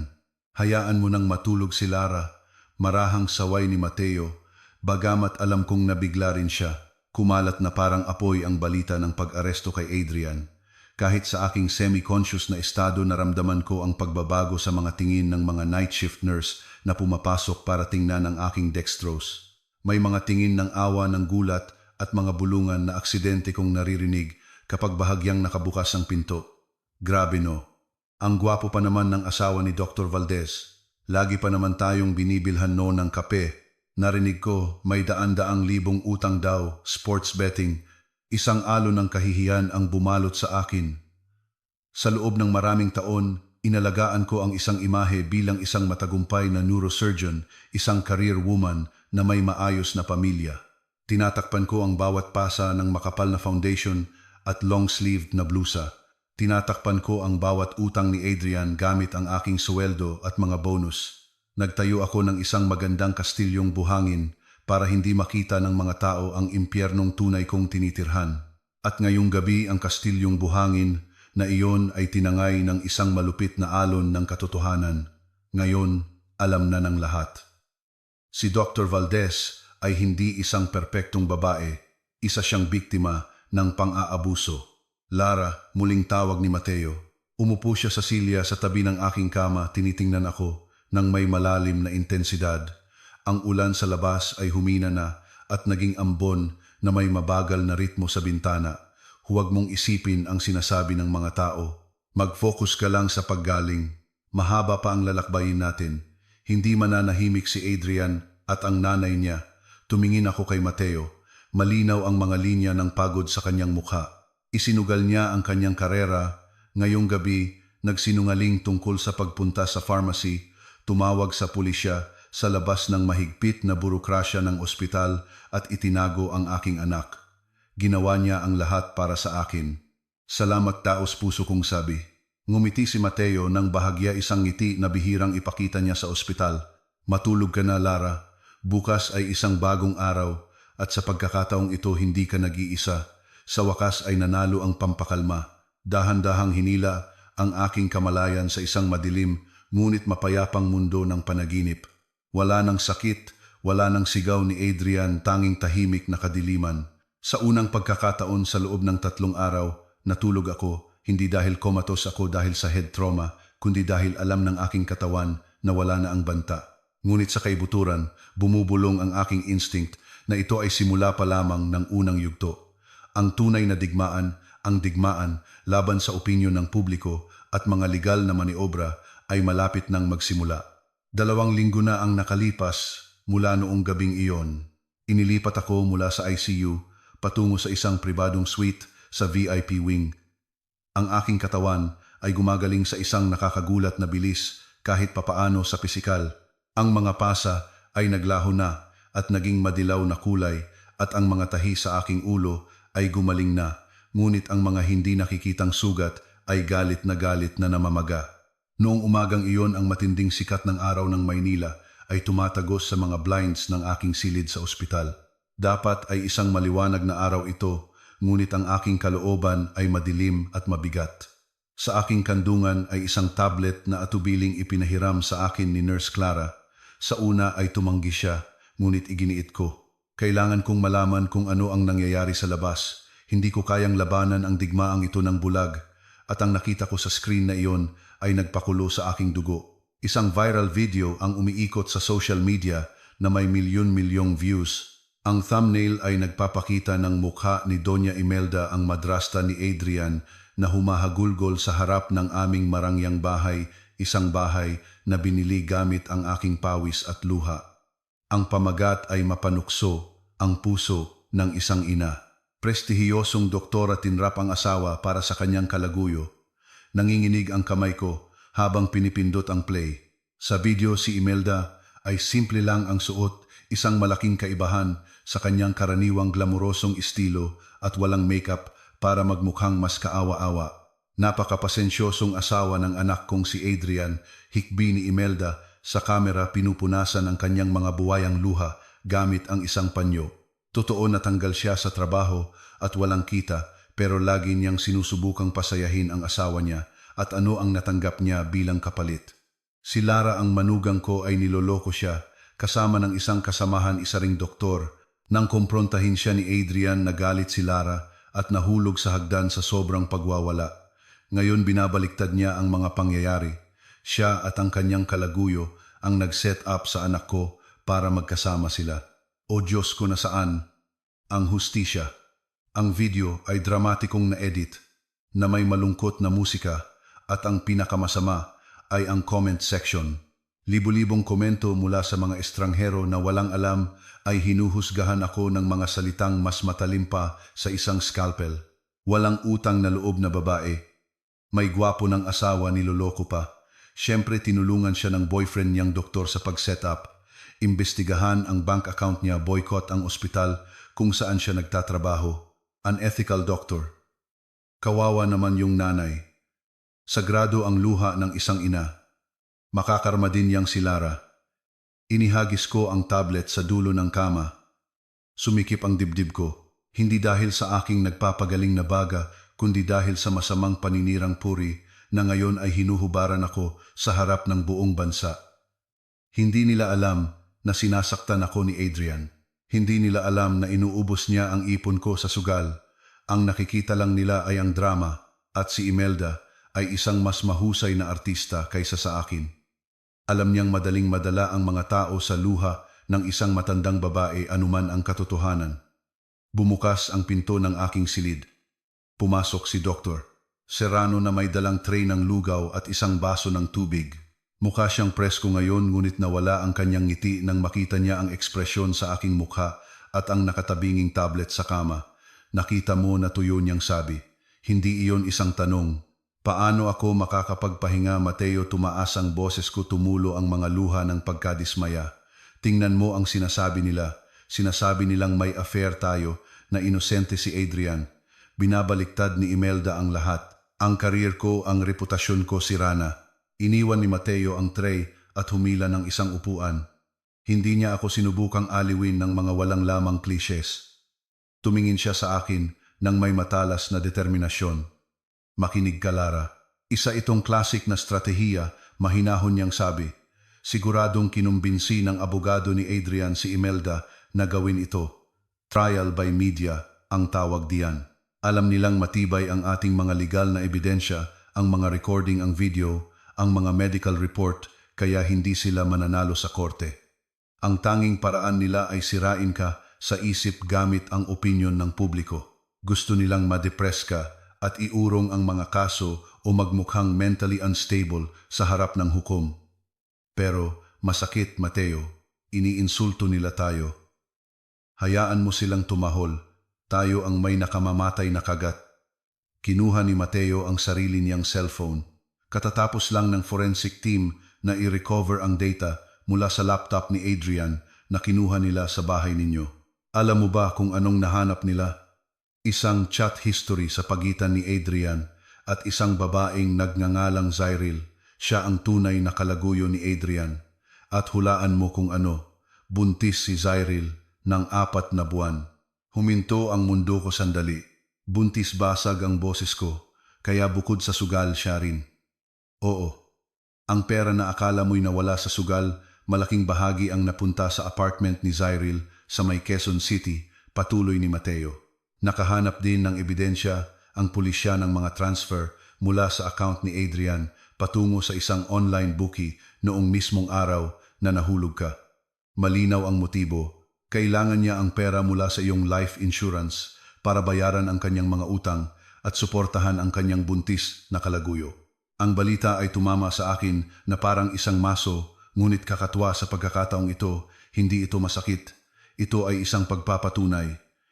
Speaker 1: Hayaan mo nang matulog si Lara. Marahang saway ni Mateo. Bagamat alam kong nabigla rin siya. Kumalat na parang apoy ang balita ng pag-aresto kay Adrian. Kahit sa aking semi-conscious na estado naramdaman ko ang pagbabago sa mga tingin ng mga night shift nurse na pumapasok para tingnan ang aking dextrose. May mga tingin ng awa, ng gulat at mga bulungan na aksidente kong naririnig kapag bahagyang nakabukas ang pinto. Grabe no. Ang gwapo pa naman ng asawa ni Dr. Valdez. Lagi pa naman tayong binibilhan no ng kape. Narinig ko may daan-daang libong utang daw, sports betting. Isang alon ng kahihiyan ang bumalot sa akin. Sa loob ng maraming taon, inalagaan ko ang isang imahe bilang isang matagumpay na neurosurgeon, isang career woman na may maayos na pamilya. Tinatakpan ko ang bawat pasa ng makapal na foundation at long-sleeved na blusa. Tinatakpan ko ang bawat utang ni Adrian gamit ang aking sweldo at mga bonus. Nagtayo ako ng isang magandang kastilyong buhangin para hindi makita ng mga tao ang impyernong tunay kong tinitirhan. At ngayong gabi ang kastilyong buhangin na iyon ay tinangay ng isang malupit na alon ng katotohanan. Ngayon, alam na ng lahat. Si Dr. Valdez ay hindi isang perpektong babae. Isa siyang biktima ng pang-aabuso. Lara, muling tawag ni Mateo. Umupo siya sa silya sa tabi ng aking kama, tinitingnan ako nang may malalim na intensidad. Ang ulan sa labas ay humina na at naging ambon na may mabagal na ritmo sa bintana. Huwag mong isipin ang sinasabi ng mga tao. Mag-focus ka lang sa paggaling. Mahaba pa ang lalakbayin natin. Hindi mananahimik si Adrian at ang nanay niya. Tumingin ako kay Mateo. Malinaw ang mga linya ng pagod sa kanyang mukha. Isinugal niya ang kanyang karera. Ngayong gabi, nagsinungaling tungkol sa pagpunta sa pharmacy. Tumawag sa pulisya sa labas ng mahigpit na burokrasya ng ospital at itinago ang aking anak. Ginawa niya ang lahat para sa akin. Salamat taos puso kong sabi. Ngumiti si Mateo nang bahagya isang ngiti na bihirang ipakita niya sa ospital. Matulog ka na, Lara. Bukas ay isang bagong araw At sa pagkakataong ito hindi ka nag-iisa. Sa wakas ay nanalo ang pampakalma. Dahan-dahang hinila ang aking kamalayan sa isang madilim ngunit mapayapang mundo ng panaginip. Wala nang sakit, wala nang sigaw ni Adrian, tanging tahimik na kadiliman. Sa unang pagkakataon sa loob ng 3 araw, natulog ako, hindi dahil comatose ako dahil sa head trauma, kundi dahil alam ng aking katawan na wala na ang banta. Ngunit sa kaibuturan, bumubulong ang aking instinct na ito ay simula pa lamang ng unang yugto. Ang tunay na digmaan, ang digmaan laban sa opinyon ng publiko at mga legal na maniobra ay malapit nang magsimula. 2 linggo na ang nakalipas mula noong gabing iyon. Inilipat ako mula sa ICU patungo sa isang pribadong suite sa VIP wing. Ang aking katawan ay gumagaling sa isang nakakagulat na bilis kahit papaano sa pisikal. Ang mga pasa ay naglaho na at naging madilaw na kulay at ang mga tahi sa aking ulo ay gumaling na. Ngunit ang mga hindi nakikitang sugat ay galit na namamaga. Noong umagang iyon ang matinding sikat ng araw ng Maynila ay tumatagos sa mga blinds ng aking silid sa ospital. Dapat ay isang maliwanag na araw ito, ngunit ang aking kalooban ay madilim at mabigat. Sa aking kandungan ay isang tablet na atubiling ipinahiram sa akin ni Nurse Clara. Sa una ay tumanggi siya, ngunit iginiit ko. Kailangan kong malaman kung ano ang nangyayari sa labas. Hindi ko kayang labanan ang digmaang ito ng bulag at ang nakita ko sa screen na iyon ay nagpakulo sa aking dugo. Isang viral video ang umiikot sa social media na may milyon-milyong views. Ang thumbnail ay nagpapakita ng mukha ni Doña Imelda, ang madrasta ni Adrian, na humahagulgol sa harap ng aming marangyang bahay, isang bahay na binili gamit ang aking pawis at luha. Ang pamagat ay mapanukso, ang puso ng isang ina. Prestihiyosong doktora tinrap ang asawa para sa kanyang kalaguyo. Nanginginig ang kamay ko habang pinipindot ang play. Sa video si Imelda ay simple lang ang suot, isang malaking kaibahan sa kanyang karaniwang glamorosong estilo at walang makeup para magmukhang mas kaawa-awa. Napakapasensyosong asawa ng anak kong si Adrian, hikbi ni Imelda, sa kamera pinupunasan ang kanyang mga buwayang luha gamit ang isang panyo. Totoo na tanggal siya sa trabaho at walang kita, pero lagi niyang sinusubukang pasayahin ang asawa niya at ano ang natanggap niya bilang kapalit. Si Lara, ang manugang ko, ay niloloko siya kasama ng isang kasamahan, isa ring doktor. Nang kumprontahin siya ni Adrian, nagalit si Lara at nahulog sa hagdan sa sobrang pagwawala. Ngayon binabaliktad niya ang mga pangyayari. Siya at ang kanyang kalaguyo ang nag-set up sa anak ko para magkasama sila. O Diyos ko, nasaan ang hustisya? Ang video ay dramatikong na-edit na may malungkot na musika at ang pinakamasama ay ang comment section. Libu-libong komento mula sa mga estranghero na walang alam ay hinuhusgahan ako ng mga salitang mas matalim pa sa isang scalpel. Walang utang na loob na babae. May gwapo ng asawa, niloloko pa. Siyempre tinulungan siya ng boyfriend niyang doktor sa pag-setup. Imbestigahan ang bank account niya, boycott ang ospital kung saan siya nagtatrabaho. Unethical doctor. Kawawa naman yung nanay. Sagrado ang luha ng isang ina. Makakarma din yang si Lara. Inihagis ko ang tablet sa dulo ng kama. Sumikip ang dibdib ko, hindi dahil sa aking nagpapagaling na baga, kundi dahil sa masamang paninirang puri na ngayon ay hinuhubaran ako sa harap ng buong bansa. Hindi nila alam na sinasaktan ako ni Adrian. Hindi nila alam na inuubos niya ang ipon ko sa sugal. Ang nakikita lang nila ay ang drama at si Imelda ay isang mas mahusay na artista kaysa sa akin. Alam niyang madaling madala ang mga tao sa luha ng isang matandang babae, anuman ang katotohanan. Bumukas ang pinto ng aking silid. Pumasok si Dr. Serrano na may dalang tray ng lugaw at isang baso ng tubig. Mukha siyang presko ngayon, ngunit nawala ang kanyang ngiti nang makita niya ang ekspresyon sa aking mukha at ang nakatabinging tablet sa kama. Nakita mo na tuyo niyang sabi. Hindi iyon isang tanong. Paano ako makakapagpahinga, Mateo? Tumaas ang boses ko, tumulo ang mga luha ng pagkadismaya. Tingnan mo ang sinasabi nila. Sinasabi nilang may affair tayo, na inosente si Adrian. Binabaliktad ni Imelda ang lahat. Ang karir ko, ang reputasyon ko, sira na. Iniwan ni Mateo ang tray at humila ng isang upuan. Hindi niya ako sinubukang aliwin ng mga walang lamang klisyes. Tumingin siya sa akin nang may matalas na determinasyon. Makinig ka, Lara. Isa itong classic na stratehiya, mahinahon niyang sabi. Siguradong kinumbinsi ng abogado ni Adrian si Imelda na gawin ito. Trial by media ang tawag diyan. Alam nilang matibay ang ating mga legal na ebidensya, ang mga recording, ang video, ang mga medical report, kaya hindi sila mananalo sa korte. Ang tanging paraan nila ay sirain ka sa isip gamit ang opinyon ng publiko. Gusto nilang ma-depress ka at iurong ang mga kaso o magmukhang mentally unstable sa harap ng hukom. Pero masakit, Mateo, iniinsulto nila tayo. Hayaan mo silang tumahol, tayo ang may nakamamatay na kagat. Kinuha ni Mateo ang sarili niyang cellphone. Katatapos lang ng forensic team na i-recover ang data mula sa laptop ni Adrian na kinuha nila sa bahay ninyo. Alam mo ba kung anong nahanap nila? Isang chat history sa pagitan ni Adrian at isang babaeng nagngangalang Zyril. Siya ang tunay na kalaguyo ni Adrian. At hulaan mo kung ano, buntis si Zyril ng 4 na buwan. Huminto ang mundo ko sandali. Buntis basag ang boses ko, kaya bukod sa sugal siya rin. Oo, ang pera na akala mo'y nawala sa sugal, malaking bahagi ang napunta sa apartment ni Zyril sa may Quezon City, patuloy ni Mateo. Nakahanap din ng ebidensya ang pulisya ng mga transfer mula sa account ni Adrian patungo sa isang online bookie noong mismong araw na nahulog ka. Malinaw ang motibo. Kailangan niya ang pera mula sa iyong life insurance para bayaran ang kanyang mga utang at suportahan ang kanyang buntis na kalaguyo. Ang balita ay tumama sa akin na parang isang maso, ngunit kakatwa sa pagkakataong ito, hindi ito masakit. Ito ay isang pagpapatunay.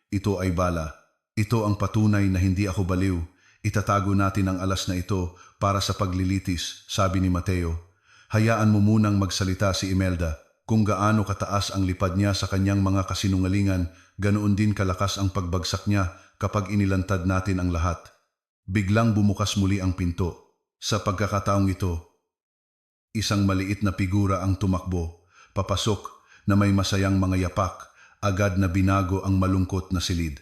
Speaker 1: Ito ay bala. Ito ang patunay na hindi ako baliw. Itatago natin ang alas na ito para sa paglilitis, sabi ni Mateo. Hayaan mo munang magsalita si Imelda. Kung gaano kataas ang lipad niya sa kanyang mga kasinungalingan, ganoon din kalakas ang pagbagsak niya kapag inilantad natin ang lahat. Biglang bumukas muli ang pinto. Sa pagkakataong ito, isang maliit na figura ang tumakbo, papasok na may masayang mga yapak, agad na binago ang malungkot na silid.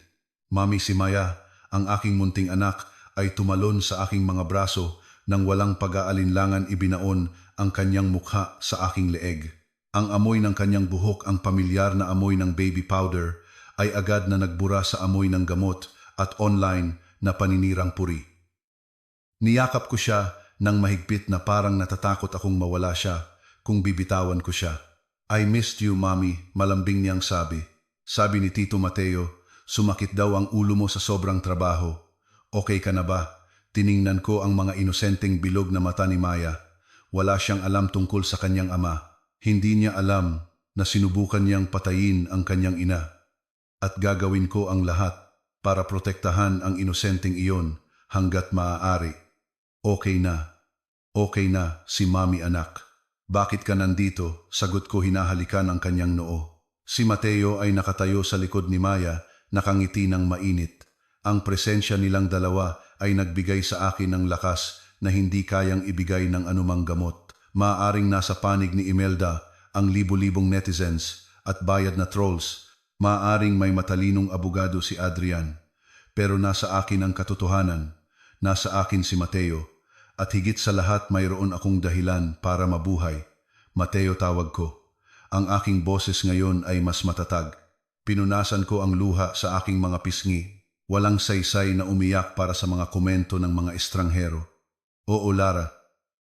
Speaker 1: Mami, si Maya, ang aking munting anak, ay tumalon sa aking mga braso nang walang pag-aalinlangan ibinaon ang kanyang mukha sa aking leeg. Ang amoy ng kanyang buhok, ang pamilyar na amoy ng baby powder, ay agad na nagbura sa amoy ng gamot at online na paninirang puri. Niyakap ko siya nang mahigpit na parang natatakot akong mawala siya kung bibitawan ko siya. I missed you, Mommy, malambing niyang sabi. Sabi ni Tito Mateo, sumakit daw ang ulo mo sa sobrang trabaho. Okay ka na ba? Tiningnan ko ang mga inosenteng bilog na mata ni Maya. Wala siyang alam tungkol sa kanyang ama. Hindi niya alam na sinubukan niyang patayin ang kanyang ina. At gagawin ko ang lahat para protektahan ang inosenteng iyon hanggat maaari. Okay na, si Mami anak. Bakit ka nandito? Sagot ko, hinahalikan ang kanyang noo. Si Mateo ay nakatayo sa likod ni Maya, nakangiti ng mainit. Ang presensya nilang dalawa ay nagbigay sa akin ng lakas na hindi kayang ibigay ng anumang gamot. Maaaring nasa panig ni Imelda ang libu-libong netizens at bayad na trolls. Maaaring may matalinong abogado si Adrian. Pero nasa akin ang katotohanan. Nasa akin si Mateo. At higit sa lahat, mayroon akong dahilan para mabuhay. Mateo, tawag ko. Ang aking boses ngayon ay mas matatag. Pinunasan ko ang luha sa aking mga pisngi. Walang saysay na umiyak para sa mga komento ng mga estranghero. Oo, Lara,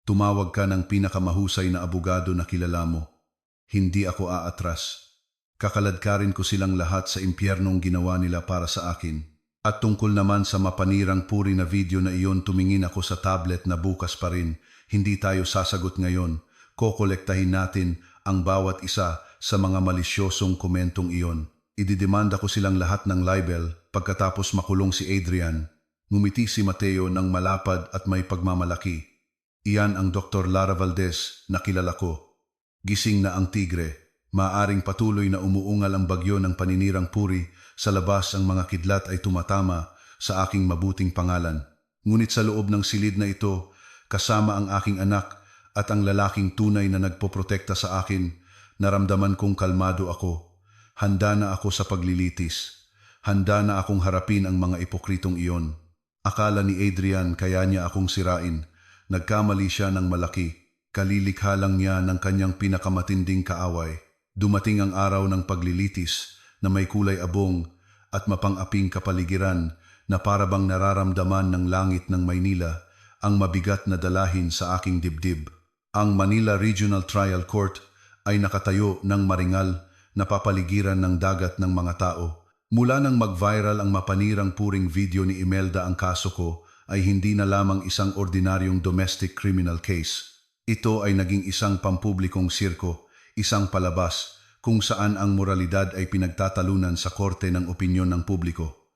Speaker 1: tumawag ka ng pinakamahusay na abogado na kilala mo. Hindi ako aatras. Kakaladkarin ko silang lahat sa impyernong ginawa nila para sa akin. At tungkol naman sa mapanirang puri na video na iyon, tumingin ako sa tablet na bukas pa rin. Hindi tayo sasagot ngayon. Kokolektahin natin ang bawat isa sa mga malisyosong komentong iyon. Ididemanda ko silang lahat ng libel pagkatapos makulong si Adrian. Ngumiti si Mateo ng malapad at may pagmamalaki. Iyan ang Dr. Lara Valdez na kilala ko. Gising na ang tigre. Maaring patuloy na umuungal ang bagyo ng paninirang puri. Sa labas ang mga kidlat ay tumatama sa aking mabuting pangalan. Ngunit sa loob ng silid na ito, kasama ang aking anak at ang lalaking tunay na nagpoprotekta sa akin, Naramdaman kong kalmado ako. Handa na ako sa paglilitis. Handa na akong harapin ang mga ipokritong iyon. Akala ni Adrian kaya niya akong sirain. Nagkamali siya ng malaki. Kalilikha lang niya ng kanyang pinakamatinding kaaway. Dumating ang araw ng paglilitis na may kulay abong at mapang-aping kapaligiran na parabang nararamdaman ng langit ng Maynila ang mabigat na dalahin sa aking dibdib. Ang Manila Regional Trial Court ay nakatayo ng maringal na papaligiran ng dagat ng mga tao. Mula nang mag-viral ang mapanirang puring video ni Imelda ang kaso ko ay hindi na lamang isang ordinaryong domestic criminal case. Ito ay naging isang pampublikong sirko, isang palabas kung saan ang moralidad ay pinagtatalunan sa korte ng opinyon ng publiko.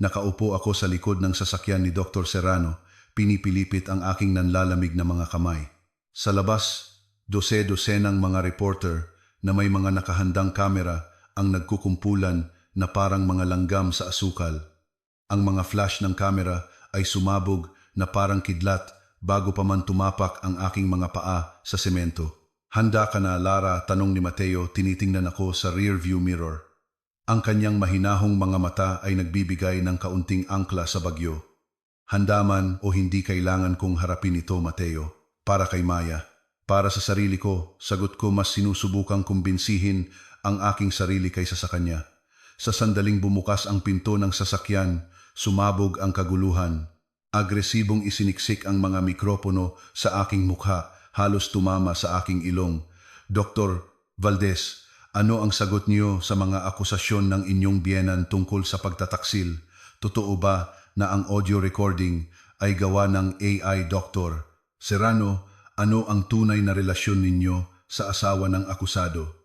Speaker 1: Nakaupo ako sa likod ng sasakyan ni Dr. Serrano, pinipilipit ang aking nanlalamig na mga kamay. Sa labas, dose-dosenang mga reporter na may mga nakahandang kamera ang nagkukumpulan na parang mga langgam sa asukal. Ang mga flash ng kamera ay sumabog na parang kidlat bago pa man tumapak ang aking mga paa sa semento. "Handa ka na, Lara?" tanong ni Mateo, tinitingnan ako sa rear view mirror. Ang kanyang mahinahong mga mata ay nagbibigay ng kaunting angkla sa bagyo. "Handa man o hindi, kailangan kong harapin ito, Mateo. Para kay Maya. Para sa sarili ko," sagot ko, mas sinusubukang kumbinsihin ang aking sarili kaysa sa kanya. Sa sandaling bumukas ang pinto ng sasakyan, sumabog ang kaguluhan. Agresibong isiniksik ang mga mikropono sa aking mukha, halos tumama sa aking ilong. "Dr. Valdez, ano ang sagot niyo sa mga akusasyon ng inyong biyenan tungkol sa pagtataksil? Totoo ba na ang audio recording ay gawa ng AI, Dr. Serrano, ano ang tunay na relasyon ninyo sa asawa ng akusado?"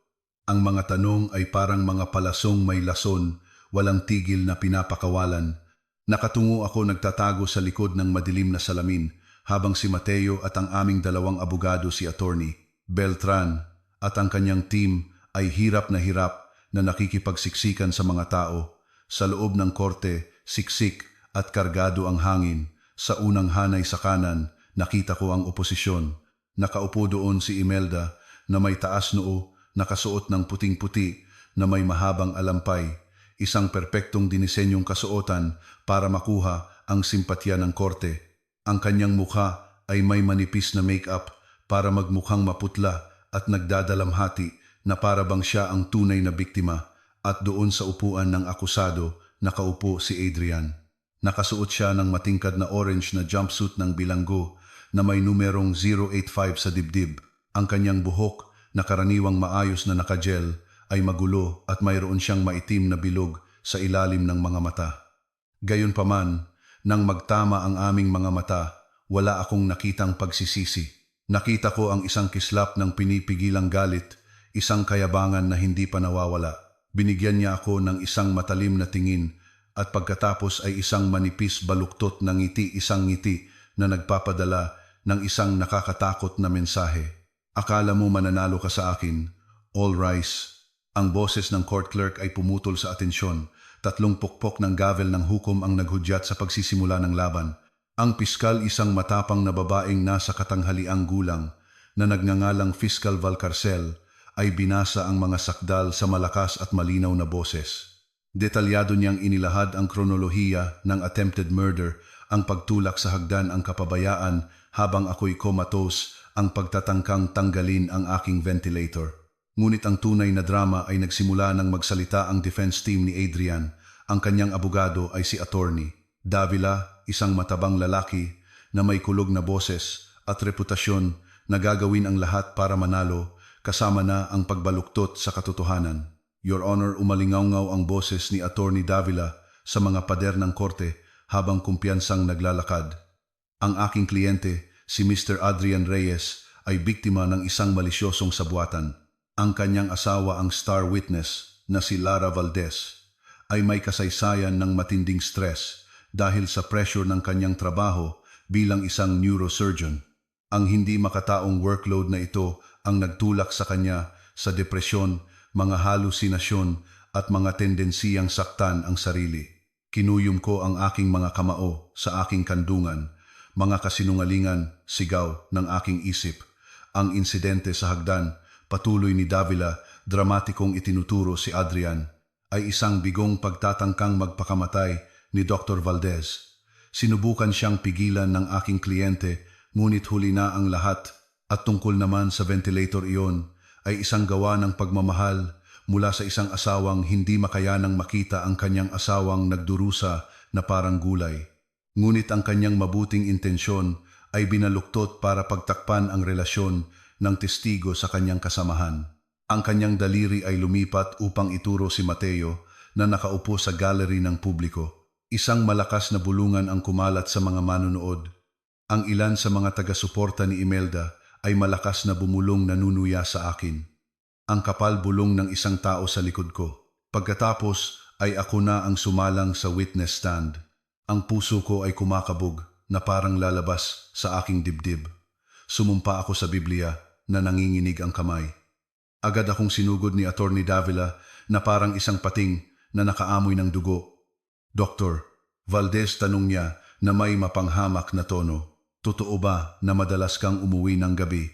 Speaker 1: Ang mga tanong ay parang mga palasong may lason, walang tigil na pinapakawalan. Nakatungo ako, nagtatago sa likod ng madilim na salamin, habang si Mateo at ang aming dalawang abogado, si Attorney Beltran at ang kanyang team, ay hirap na nakikipagsiksikan sa mga tao. Sa loob ng korte, siksik at kargado ang hangin. Sa unang hanay sa kanan, nakita ko ang oposisyon. Nakaupo doon si Imelda na may taas noo, nakasuot ng puting-puti na may mahabang alampay. Isang perpektong dinisenyong kasuotan para makuha ang simpatya ng korte. Ang kanyang mukha ay may manipis na make-up para magmukhang maputla at nagdadalamhati na parabang siya ang tunay na biktima. At doon sa upuan ng akusado, nakaupo si Adrian. Nakasuot siya ng matingkad na orange na jumpsuit ng bilanggo na may numerong 085 sa dibdib. Ang kanyang buhok na karaniwang maayos na nakagel ay magulo at mayroon siyang maitim na bilog sa ilalim ng mga mata. Gayunpaman, nang magtama ang aming mga mata, wala akong nakitang pagsisisi. Nakita ko ang isang kislap ng pinipigilang galit, isang kayabangan na hindi pa nawawala. Binigyan niya ako ng isang matalim na tingin at pagkatapos ay isang manipis baluktot na ngiti, isang ngiti na nagpapadala ng isang nakakatakot na mensahe. "Akala mo mananalo ka sa akin? All rise." Ang boses ng court clerk ay pumutol sa atensyon. 3 pukpok ng gavel ng hukom ang naghudyat sa pagsisimula ng laban. Ang piskal, isang matapang na babaeng nasa katanghaliang gulang na nagngangalang Fiscal Valcarcel, ay binasa ang mga sakdal sa malakas at malinaw na boses. Detalyado niyang inilahad ang kronolohiya ng attempted murder, ang pagtulak sa hagdan, ang kapabayaan habang ako'y comatose, ang pagtatangkang tanggalin ang aking ventilator. Ngunit ang tunay na drama ay nagsimula nang magsalita ang defense team ni Adrian. Ang kanyang abogado ay si Attorney Davila, isang matabang lalaki na may kulog na boses at reputasyon na gagawin ang lahat para manalo, kasama na ang pagbaluktot sa katotohanan. "Your Honor," umalingaw-ngaw ang boses ni Attorney Davila sa mga pader ng korte habang kumpiyansang naglalakad. "Ang aking kliyente, si Mr. Adrian Reyes, ay biktima ng isang malisyosong sabwatan. Ang kanyang asawa, ang star witness na si Lara Valdez, ay may kasaysayan ng matinding stress dahil sa pressure ng kanyang trabaho bilang isang neurosurgeon. Ang hindi makataong workload na ito ang nagtulak sa kanya sa depresyon, mga halusinasyon at mga tendensiyang saktan ang sarili. Kinuyom ko ang aking mga kamao sa aking kandungan, mga kasinungalingan, sigaw ng aking isip. Ang insidente sa hagdan, patuloy ni Davila, dramatikong itinuturo si Adrian, ay isang bigong pagtatangkang magpakamatay ni Dr. Valdez. Sinubukan siyang pigilan ng aking kliyente, ngunit huli na ang lahat. At tungkol naman sa ventilator iyon, ay isang gawa ng pagmamahal mula sa isang asawang hindi makayanang makita ang kanyang asawang nagdurusa na parang gulay. Ngunit ang kanyang mabuting intensyon ay binaluktot para pagtakpan ang relasyon ng testigo sa kanyang kasamahan. Ang kanyang daliri ay lumipat upang ituro si Mateo na nakaupo sa gallery ng publiko. Isang malakas na bulungan ang kumalat sa mga manunood. Ang ilan sa mga taga-suporta ni Imelda ay malakas na bumulong nanunuya sa akin. Ang kapal bulong ng isang tao sa likod ko. Pagkatapos ay ako na ang sumalang sa witness stand. Ang puso ko ay kumakabog na parang lalabas sa aking dibdib. Sumumpa ako sa Biblia na nanginginig ang kamay. Agad akong sinugod ni Attorney Davila na parang isang pating na nakaamoy ng dugo. Doktor, Valdez, tanong niya na may mapanghamak na tono. Totoo ba na madalas kang umuwi ng gabi?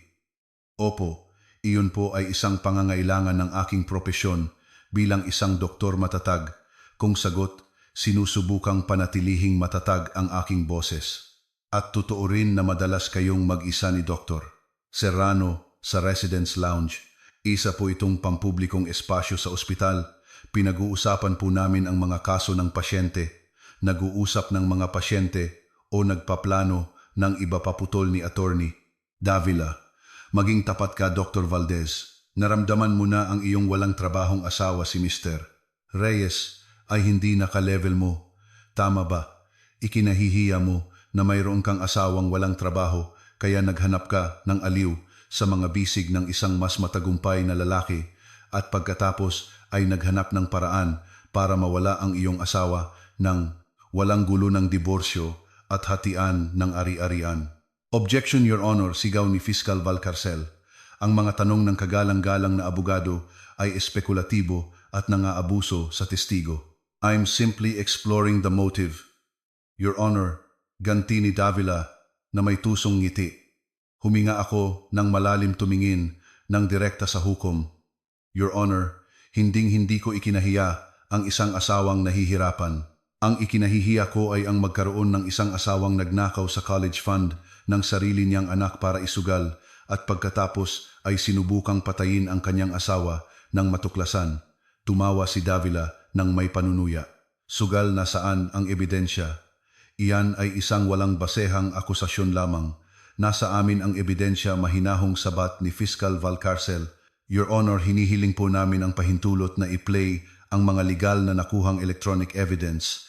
Speaker 1: Opo, iyon po ay isang pangangailangan ng aking propesyon bilang isang doktor matatag. Kung sagot, sinusubukang panatilihing matatag ang aking boses. At totoo rin na madalas kayong mag-isa ni Dr. Serrano sa Residence Lounge. Isa po itong pampublikong espasyo sa ospital. Pinag-uusapan po namin ang mga kaso ng pasyente. Nag-uusap ng mga pasyente o nagpaplano ng iba pa, putol ni Attorney Davila. Maging tapat ka, Dr. Valdez. Naramdaman mo na ang iyong walang trabahong asawa si Mr. Reyes ay hindi naka-level mo. Tama ba? Ikinahihiya mo na mayroon kang asawang walang trabaho kaya naghanap ka ng aliw sa mga bisig ng isang mas matagumpay na lalaki at pagkatapos ay naghanap ng paraan para mawala ang iyong asawa ng walang gulo ng diborsyo at hatian ng ari-arian. Objection, Your Honor, sigaw ni Fiscal Valcarcel. Ang mga tanong ng kagalang-galang na abogado ay espekulatibo at nangaabuso sa testigo. I'm simply exploring the motive. Your Honor, ganti ni Davila na may tusong ngiti. Huminga ako ng malalim, tumingin ng direkta sa hukom. Your Honor, hinding-hindi ko ikinahiya ang isang asawang nahihirapan. Ang ikinahihiya ko ay ang magkaroon ng isang asawang nagnakaw sa college fund ng sarili niyang anak para isugal at pagkatapos ay sinubukang patayin ang kanyang asawa ng matuklasan. Tumawa si Davila ng may panunuya. Sugal na saan ang ebidensya? Iyan ay isang walang basehang akusasyon lamang. Nasa amin ang ebidensya, mahinahong sabat ni Fiscal Valcarcel. Your Honor, hinihiling po namin ang pahintulot na i-play ang mga legal na nakuhang electronic evidence.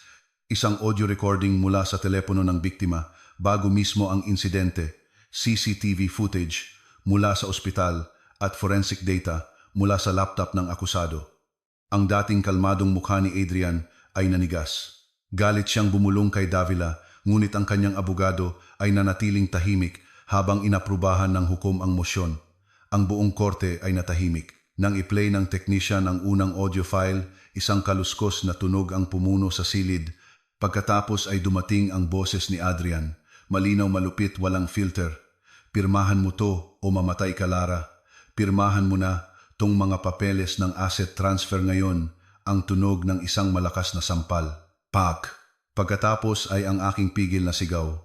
Speaker 1: Isang audio recording mula sa telepono ng biktima bago mismo ang insidente, CCTV footage mula sa ospital at forensic data mula sa laptop ng akusado. Ang dating kalmadong mukha ni Adrian ay nanigas. Galit siyang bumulong kay Davila, ngunit ang kanyang abogado ay nanatiling tahimik habang inaprubahan ng hukom ang mosyon. Ang buong korte ay natahimik. Nang i-play ng technician ang unang audio file, isang kaluskos na tunog ang pumuno sa silid. Pagkatapos ay dumating ang boses ni Adrian. Malinaw, malupit, walang filter. Pirmahan mo to o mamatay ka, Lara. Pirmahan mo na tong mga papeles ng asset transfer ngayon. Ang tunog ng isang malakas na sampal. Pak! Pagkatapos ay ang aking pigil na sigaw.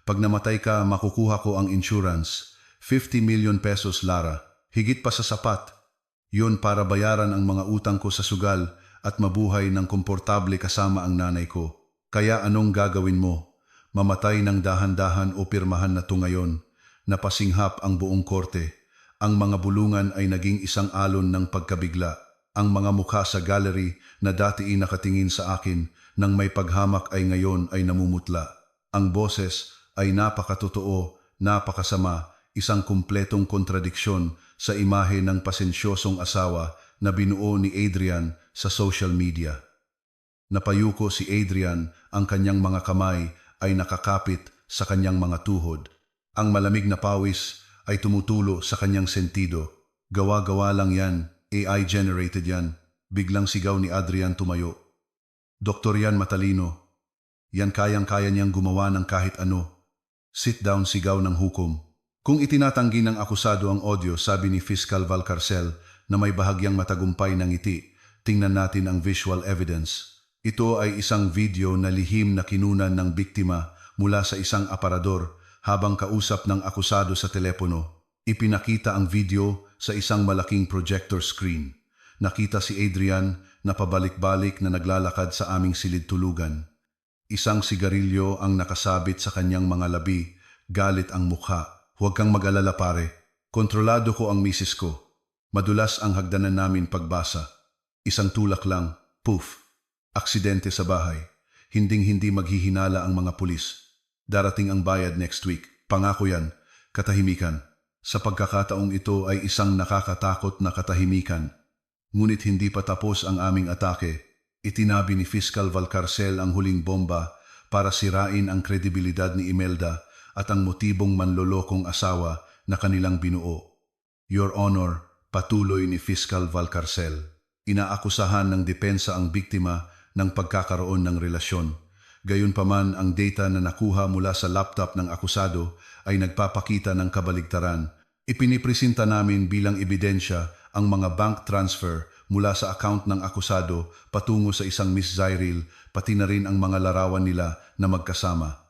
Speaker 1: Pag namatay ka, makukuha ko ang insurance. 50 million pesos, Lara. Higit pa sa sapat. Yon para bayaran ang mga utang ko sa sugal at mabuhay ng komportable kasama ang nanay ko. Kaya anong gagawin mo? Mamatay ng dahan-dahan o pirmahan na to ngayon? Napasinghap ang buong korte. Ang mga bulungan ay naging isang alon ng pagkabigla. Ang mga mukha sa gallery na dati nakatingin sa akin nang may paghamak ay ngayon ay namumutla. Ang boses ay napakatotoo, napakasama, isang kumpletong kontradiksyon sa imahe ng pasensyosong asawa na binuo ni Adrian sa social media. Napayuko si Adrian, ang kanyang mga kamay ay nakakapit sa kanyang mga tuhod. Ang malamig na pawis ay tumutulo sa kanyang sentido. Gawa-gawa lang yan, AI-generated yan. Biglang sigaw ni Adrian, tumayo. Doktor, yan matalino. Yan kayang-kaya niyang gumawa ng kahit ano. Sit down, sigaw ng hukom. Kung itinatanggi ng akusado ang audio, sabi ni Fiscal Valcarcel na may bahagyang matagumpay ng ngiti, tingnan natin ang visual evidence. Ito ay isang video na lihim na kinunan ng biktima mula sa isang aparador habang kausap ng akusado sa telepono. Ipinakita ang video sa isang malaking projector screen. Nakita si Adrian na pabalik-balik na naglalakad sa aming silid-tulugan. Isang sigarilyo ang nakasabit sa kanyang mga labi, galit ang mukha. Huwag kang mag-alala pare, kontrolado ko ang misis ko. Madulas ang hagdanan namin pagbasa. Isang tulak lang, poof, aksidente sa bahay. Hinding-hindi maghihinala ang mga pulis. Darating ang bayad next week, pangako yan, katahimikan. Sa pagkakataong ito ay isang nakakatakot na katahimikan. Ngunit hindi pa tapos ang aming atake. Itinabi ni Fiscal Valcarcel ang huling bomba para sirain ang kredibilidad ni Imelda at ang motibong manlolokong asawa na kanilang binuo. Your Honor, patuloy ni Fiscal Valcarcel. Inaakusahan ng depensa ang biktima ng pagkakaroon ng relasyon. Gayunpaman, ang data na nakuha mula sa laptop ng akusado ay nagpapakita ng kabaligtaran. Ipinipresenta namin bilang ebidensya ang mga bank transfer mula sa account ng akusado patungo sa isang Miss Zyril, pati na rin ang mga larawan nila na magkasama.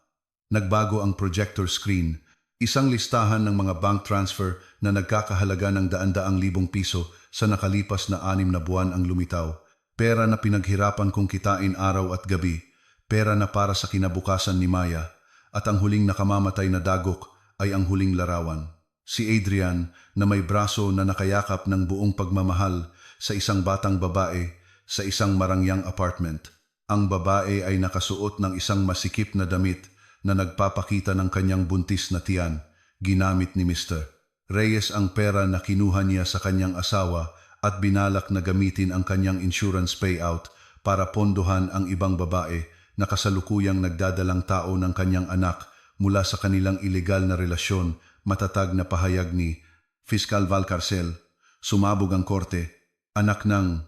Speaker 1: Nagbago ang projector screen, isang listahan ng mga bank transfer na nagkakahalaga ng daan-daang libong piso sa nakalipas na 6 na buwan ang lumitaw. Pera na pinaghirapan kong kitain araw at gabi, pera na para sa kinabukasan ni Maya, at ang huling nakamamatay na dagok ay ang huling larawan. Si Adrian na may braso na nakayakap ng buong pagmamahal sa isang batang babae sa isang marangyang apartment. Ang babae ay nakasuot ng isang masikip na damit na nagpapakita ng kanyang buntis na tiyan, ginamit ni Mr. Reyes ang pera na kinuha niya sa kanyang asawa at binalak na gamitin ang kanyang insurance payout para pondohan ang ibang babae na kasalukuyang nagdadalang tao ng kanyang anak mula sa kanilang ilegal na relasyon. Matatag na pahayag ni Fiscal Valcarcel. Sumabog ang korte, anak ng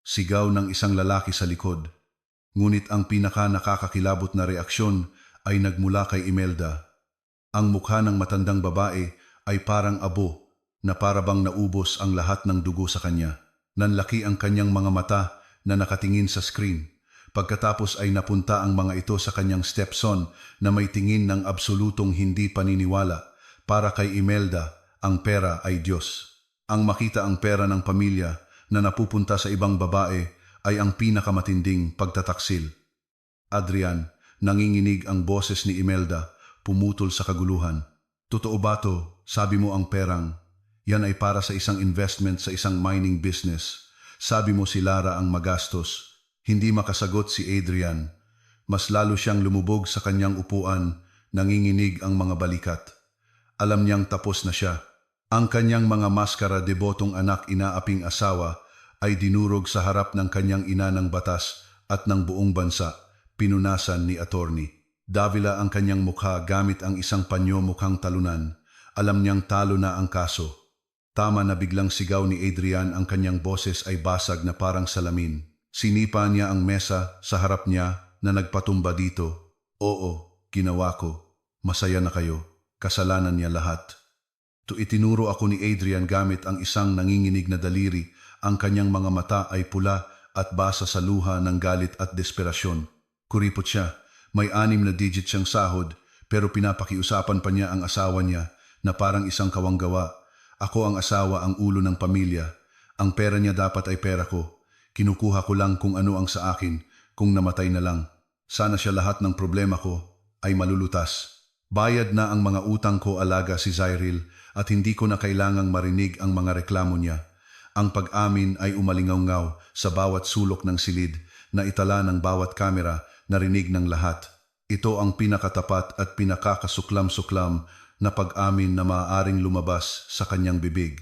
Speaker 1: sigaw ng isang lalaki sa likod. Ngunit ang pinaka nakakakilabot na reaksyon ay nagmula kay Imelda. Ang mukha ng matandang babae ay parang abo na parabang naubos ang lahat ng dugo sa kanya. Nanlaki ang kanyang mga mata na nakatingin sa screen. Pagkatapos ay napunta ang mga ito sa kanyang stepson na may tingin ng absolutong hindi paniniwala. Para kay Imelda, ang pera ay Diyos. Ang makita ang pera ng pamilya na napupunta sa ibang babae ay ang pinakamatinding pagtataksil. Adrian, nanginginig ang boses ni Imelda, pumutol sa kaguluhan. Totoo ba to? Sabi mo ang perang. Yan ay para sa isang investment sa isang mining business. Sabi mo si Lara ang magastos. Hindi makasagot si Adrian. Mas lalo siyang lumubog sa kanyang upuan, nanginginig ang mga balikat. Alam niyang tapos na siya. Ang kanyang mga maskara debotong anak inaaping asawa ay dinurog sa harap ng kanyang ina ng batas at ng buong bansa, pinunasan ni attorney. Davila ang kanyang mukha gamit ang isang panyo mukhang talunan. Alam niyang talo na ang kaso. Tama na biglang sigaw ni Adrian, ang kanyang boses ay basag na parang salamin. Sinipa niya ang mesa sa harap niya na nagpatumba dito. Oo, ginawa ko. Masaya na kayo. Kasalanan niya lahat. Itinuro ako ni Adrian gamit ang isang nanginginig na daliri. Ang kanyang mga mata ay pula at basa sa luha ng galit at desperasyon. Kuripot siya. May 6 na digit siyang sahod pero pinapakiusapan pa niya ang asawa niya na parang isang kawanggawa. Ako ang asawa, ang ulo ng pamilya. Ang pera niya dapat ay pera ko. Kinukuha ko lang kung ano ang sa akin, kung namatay na lang. Sana siya lahat ng problema ko ay malulutas. Bayad na ang mga utang ko, alaga si Zyril, at hindi ko na kailangang marinig ang mga reklamo niya. Ang pag-amin ay umalingaw-ngaw sa bawat sulok ng silid na itala ng bawat kamera, narinig ng lahat. Ito ang pinakatapat at pinakakasuklam-suklam na pag-amin na maaaring lumabas sa kanyang bibig.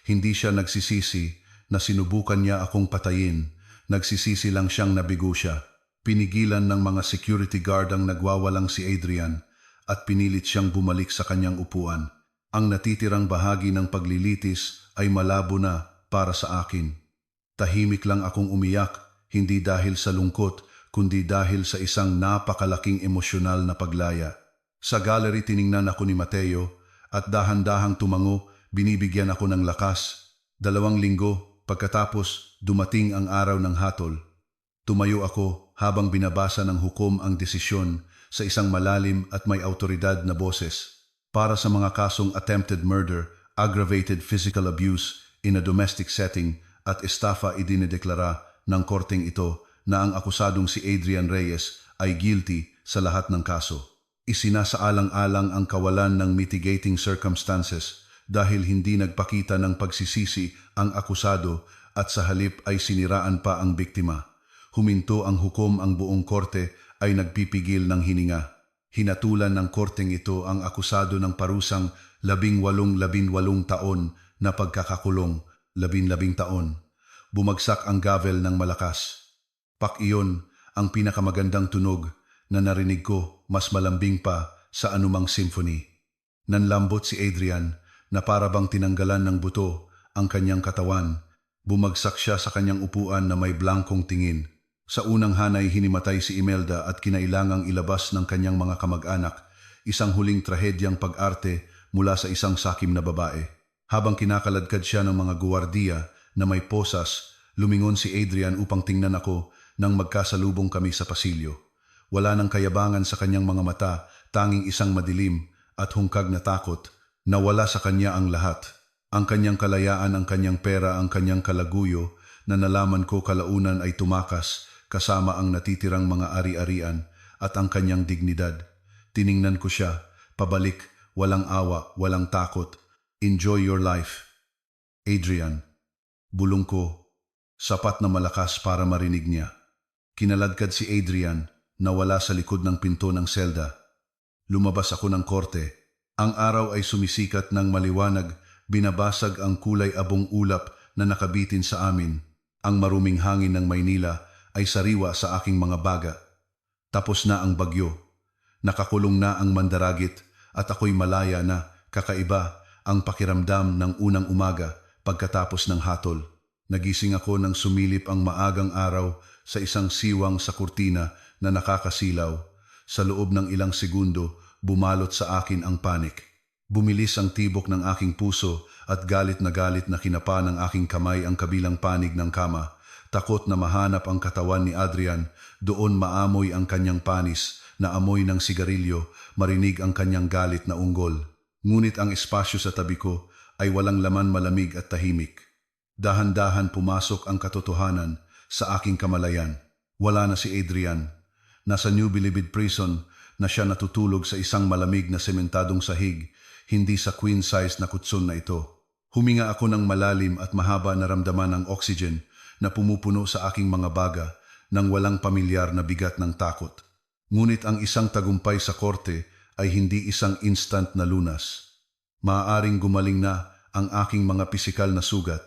Speaker 1: Hindi siya nagsisisi na sinubukan niya akong patayin. Nagsisisi lang siyang nabigo siya. Pinigilan ng mga security guard ang nagwawalang si Adrian at pinilit siyang bumalik sa kanyang upuan. Ang natitirang bahagi ng paglilitis ay malabo na para sa akin. Tahimik lang akong umiyak, hindi dahil sa lungkot, kundi dahil sa isang napakalaking emosyonal na paglaya. Sa gallery tiningnan ako ni Mateo at dahan-dahang tumango, binibigyan ako ng lakas. 2 linggo pagkatapos dumating ang araw ng hatol. Tumayo ako habang binabasa ng hukom ang desisyon sa isang malalim at may autoridad na boses. Para sa mga kasong attempted murder, aggravated physical abuse in a domestic setting at estafa, idinedeklara ng korteng ito na ang akusadong si Adrian Reyes ay guilty sa lahat ng kaso. Isinasaalang-alang ang kawalan ng mitigating circumstances dahil hindi nagpakita ng pagsisisi ang akusado at sa halip ay siniraan pa ang biktima. Huminto ang hukom, ang buong korte ay nagpipigil ng hininga. Hinatulan ng korteng ito ang akusado ng parusang 18 taon na pagkakakulong, 11 taon. Bumagsak ang gavel ng malakas. Pak iyon ang pinakamagandang tunog na narinig ko, mas malambing pa sa anumang symphony. Nanlambot si Adrian na para bang tinanggalan ng buto ang kanyang katawan. Bumagsak siya sa kanyang upuan na may blankong tingin. Sa unang hanay hinimatay si Imelda at kinailangang ilabas ng kanyang mga kamag-anak, isang huling trahedyang pag-arte mula sa isang sakim na babae. Habang kinakaladkad siya ng mga guwardiya na may posas, lumingon si Adrian upang tingnan ako nang magkasalubong kami sa pasilyo. Wala nang kayabangan sa kanyang mga mata, tanging isang madilim at hungkag na takot. Nawala sa kanya ang lahat. Ang kanyang kalayaan, ang kanyang pera, ang kanyang kalaguyo na nalaman ko kalaunan ay tumakas kasama ang natitirang mga ari-arian at ang kanyang dignidad. Tiningnan ko siya, pabalik, walang awa, walang takot. Enjoy your life, Adrian. Bulong ko, sapat na malakas para marinig niya. Kinaladkad si Adrian, nawala sa likod ng pinto ng selda. Lumabas ako ng korte. Ang araw ay sumisikat ng maliwanag, binabasag ang kulay abong ulap na nakabitin sa amin. Ang maruming hangin ng Maynila ay sariwa sa aking mga baga. Tapos na ang bagyo. Nakakulong na ang mandaragit at ako'y malaya na. Kakaiba ang pakiramdam ng unang umaga pagkatapos ng hatol. Nagising ako nang sumilip ang maagang araw sa isang siwang sa kurtina na nakakasilaw. Sa loob ng ilang segundo, bumalot sa akin ang panik. Bumilis ang tibok ng aking puso at galit na kinapa ng aking kamay ang kabilang panig ng kama. Takot na mahanap ang katawan ni Adrian, doon maamoy ang kanyang panis na amoy ng sigarilyo, marinig ang kanyang galit na unggol. Ngunit ang espasyo sa tabi ko ay walang laman, malamig at tahimik. Dahan-dahan pumasok ang katotohanan sa aking kamalayan. Wala na si Adrian. Nasa New Bilibid Prison na siya natutulog sa isang malamig na sementadong sahig, hindi sa queen size na kutson na ito. Huminga ako ng malalim at mahaba na ramdaman ng oxygen na pumupuno sa aking mga baga ng walang pamilyar na bigat ng takot. Ngunit ang isang tagumpay sa korte ay hindi isang instant na lunas. Maaaring gumaling na ang aking mga pisikal na sugat.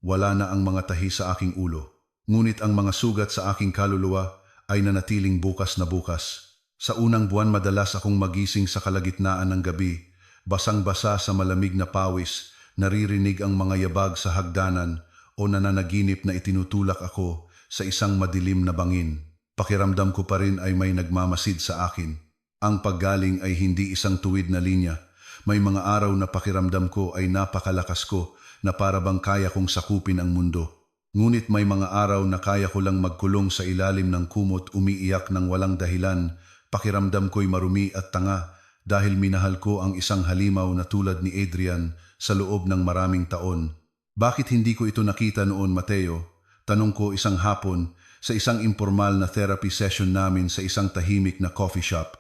Speaker 1: Wala na ang mga tahi sa aking ulo. Ngunit ang mga sugat sa aking kaluluwa ay nanatiling bukas na bukas. Sa unang buwan madalas akong magising sa kalagitnaan ng gabi, basang-basa sa malamig na pawis, naririnig ang mga yabag sa hagdanan o nananaginip na itinutulak ako sa isang madilim na bangin. Pakiramdam ko pa rin ay may nagmamasid sa akin. Ang paggaling ay hindi isang tuwid na linya. May mga araw na pakiramdam ko ay napakalakas ko na para bang kaya kong sakupin ang mundo. Ngunit may mga araw na kaya ko lang magkulong sa ilalim ng kumot, umiiyak ng walang dahilan. Pakiramdam ko'y marumi at tanga dahil minahal ko ang isang halimaw na tulad ni Adrian sa loob ng maraming taon. Bakit hindi ko ito nakita noon, Mateo? Tanong ko isang hapon sa isang informal na therapy session namin sa isang tahimik na coffee shop.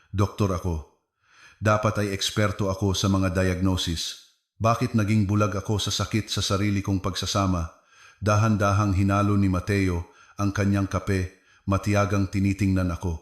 Speaker 1: Doktor ako. Dapat ay eksperto ako sa mga diagnosis. Bakit naging bulag ako sa sakit sa sarili kong pagsasama? Dahan-dahang hinalo ni Mateo ang kanyang kape, matiyagang tinitingnan ako.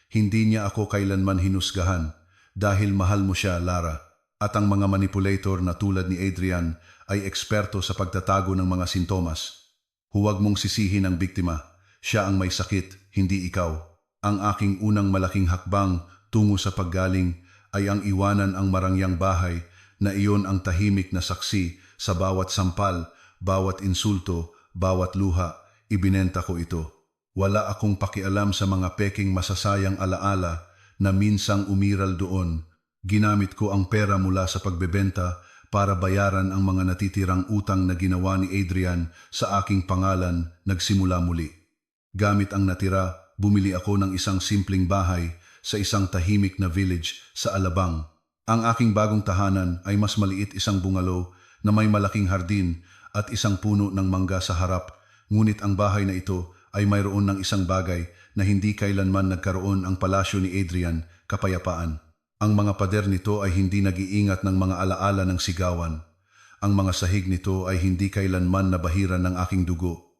Speaker 1: Hindi niya ako kailanman hinusgahan dahil mahal mo siya, Lara. At ang mga manipulator na tulad ni Adrian ay eksperto sa pagtatago ng mga sintomas. Huwag mong sisihin ang biktima. Siya ang may sakit, hindi ikaw. Ang aking unang malaking hakbang tungo sa paggaling ay ang iwanan ang marangyang bahay na iyon ang tahimik na saksi sa bawat sampal, bawat insulto, bawat luha. Ibinenta ko ito. Wala akong pakialam sa mga peking masasayang alaala na minsang umiral doon. Ginamit ko ang pera mula sa pagbebenta para bayaran ang mga natitirang utang na ginawa ni Adrian sa aking pangalan nagsimula muli. Gamit ang natira, bumili ako ng isang simpleng bahay sa isang tahimik na village sa Alabang. Ang aking bagong tahanan ay mas maliit, isang bungalow na may malaking hardin at isang puno ng mangga sa harap. Ngunit ang bahay na ito ay mayroon ng isang bagay na hindi kailanman nagkaroon ang palasyo ni Adrian, kapayapaan. Ang mga pader nito ay hindi nag-iingat ng mga alaala ng sigawan. Ang mga sahig nito ay hindi kailanman nabahiran ng aking dugo.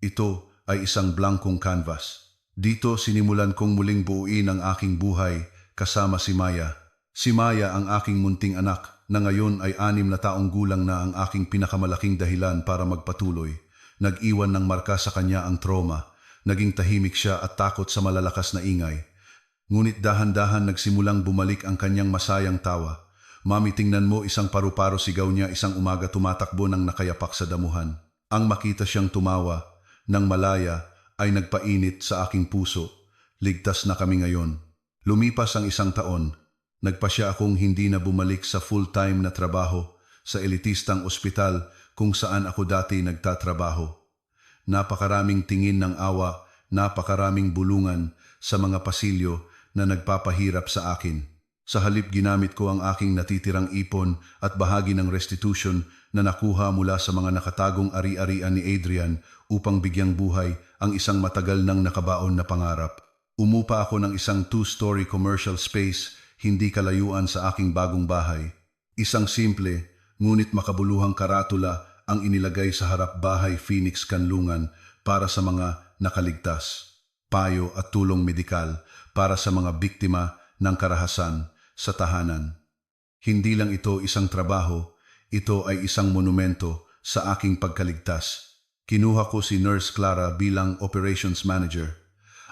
Speaker 1: Ito ay isang blankong canvas. Dito sinimulan kong muling buuin ang aking buhay kasama si Maya. Si Maya ang aking munting anak na ngayon ay 6 na taong gulang na, ang aking pinakamalaking dahilan para magpatuloy. Nag-iwan ng marka sa kanya ang trauma. Naging tahimik siya at takot sa malalakas na ingay. Ngunit dahan-dahan nagsimulang bumalik ang kanyang masayang tawa. "Mami, tingnan mo," isang paru-paro sigaw niya isang umaga tumatakbo ng nakayapak sa damuhan. Ang makita siyang tumawa nang malaya ay nagpainit sa aking puso. Ligtas na kami ngayon. Lumipas ang 1 taon. Nagpasya akong hindi na bumalik sa full-time na trabaho sa elitistang ospital kung saan ako dati nagtatrabaho. Napakaraming tingin ng awa, napakaraming bulungan sa mga pasilyo na nagpapahirap sa akin. Sa halip, ginamit ko ang aking natitirang ipon at bahagi ng restitution na nakuha mula sa mga nakatagong ari-arian ni Adrian upang bigyang buhay ang isang matagal nang nakabaon na pangarap. Umupa ako ng isang 2-story commercial space hindi kalayuan sa aking bagong bahay. Isang simple, ngunit makabuluhang karatula ang inilagay sa harap bahay, Phoenix Kanlungan, para sa mga nakaligtas. Payo at tulong medikal para sa mga biktima ng karahasan sa tahanan. Hindi lang ito isang trabaho, ito ay isang monumento sa aking pagkaligtas. Kinuha ko si Nurse Clara bilang operations manager.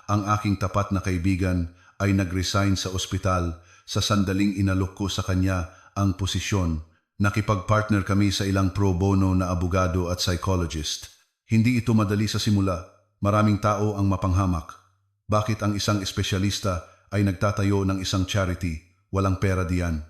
Speaker 1: Ang aking tapat na kaibigan ay nag-resign sa ospital. Sa sandaling inalok ko sa kanya ang posisyon. Nakipag-partner kami sa ilang pro bono na abogado at psychologist. Hindi ito madali sa simula. Maraming tao ang mapanghamak. Bakit ang isang espesyalista ay nagtatayo ng isang charity? Walang pera diyan.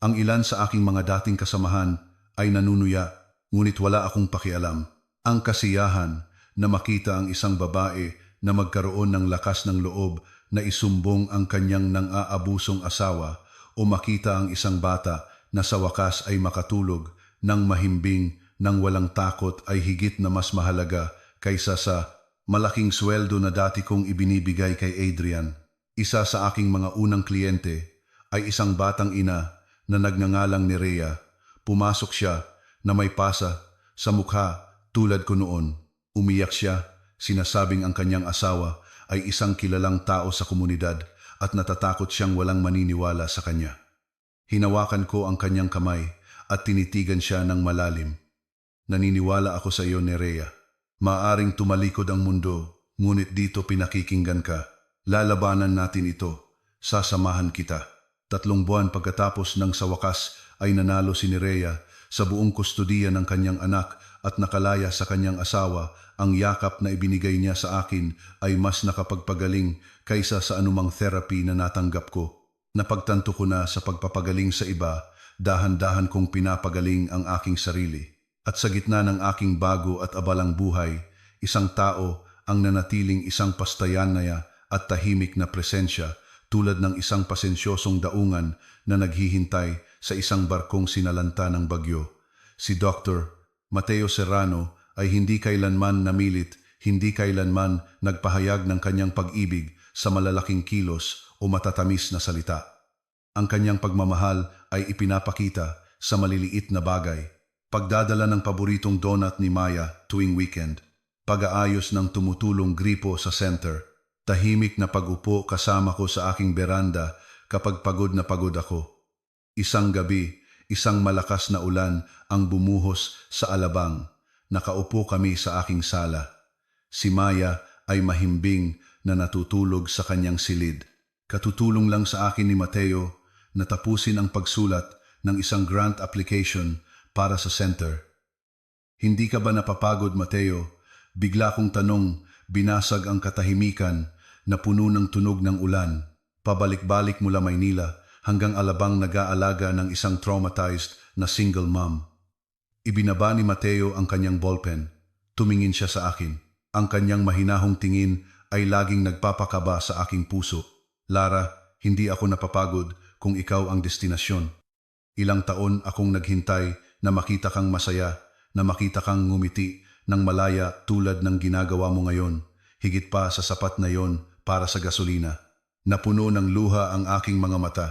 Speaker 1: Ang ilan sa aking mga dating kasamahan ay nanunuya, ngunit wala akong pakialam. Ang kasiyahan na makita ang isang babae na magkaroon ng lakas ng loob na isumbong ang kanyang nang-aabusong asawa, o makita ang isang bata na sa wakas ay makatulog ng mahimbing nang walang takot, ay higit na mas mahalaga kaysa sa malaking sweldo na dati kong ibinibigay kay Adrian. Isa sa aking mga unang kliyente ay isang batang ina na nagngangalang ni Rhea. Pumasok siya na may pasa sa mukha tulad ko noon. Umiyak siya, sinasabing ang kanyang asawa ay isang kilalang tao sa komunidad at natatakot siyang walang maniniwala sa kanya. Hinawakan ko ang kanyang kamay at tinitigan siya ng malalim. "Naniniwala ako sa iyo, Nerea. Maaring tumalikod ang mundo, ngunit dito pinakikinggan ka. Lalabanan natin ito. Sasamahan kita." 3 buwan pagkatapos ng sa wakas ay nanalo si Nerea sa buong kustudiya ng kanyang anak at nakalaya sa kanyang asawa. Ang yakap na ibinigay niya sa akin ay mas nakapagpagaling kaysa sa anumang therapy na natanggap ko. Napagtanto ko na sa pagpapagaling sa iba, dahan-dahan kong pinapagaling ang aking sarili. At sa gitna ng aking bago at abalang buhay, isang tao ang nanatiling isang pastayanaya at tahimik na presensya, tulad ng isang pasensyosong daungan na naghihintay sa isang barkong sinalanta ng bagyo. Si Dr. Mateo Serrano ay hindi kailanman namilit, hindi kailanman nagpahayag ng kanyang pag-ibig sa malalaking kilos o matatamis na salita. Ang kanyang pagmamahal ay ipinapakita sa maliliit na bagay. Pagdadala ng paboritong donut ni Maya tuwing weekend, pag-aayos ng tumutulong gripo sa center, tahimik na pag-upo kasama ko sa aking beranda kapag pagod na pagod ako. Isang gabi, isang malakas na ulan ang bumuhos sa Alabang. Nakaupo kami sa aking sala. Si Maya ay mahimbing na natutulog sa kanyang silid. Katutulong lang sa akin ni Mateo na tapusin ang pagsulat ng isang grant application para sa center. "Hindi ka ba napapagod, Mateo?" Bigla kong tanong, binasag ang katahimikan na puno ng tunog ng ulan. Pabalik-balik mula Maynila, hanggang alabang nag-aalaga ng isang traumatized na single mom. Ibinaba ni Mateo ang kanyang ballpen. Tumingin siya sa akin. Ang kanyang mahinahong tingin ay laging nagpapakaba sa aking puso. Lara, hindi ako napapagod kung ikaw ang destinasyon. Ilang taon akong naghintay na makita kang masaya, na makita kang ngumiti ng malaya tulad ng ginagawa mo ngayon. Higit pa sa sapat na yon para sa gasolina. Napuno ng luha ang aking mga mata.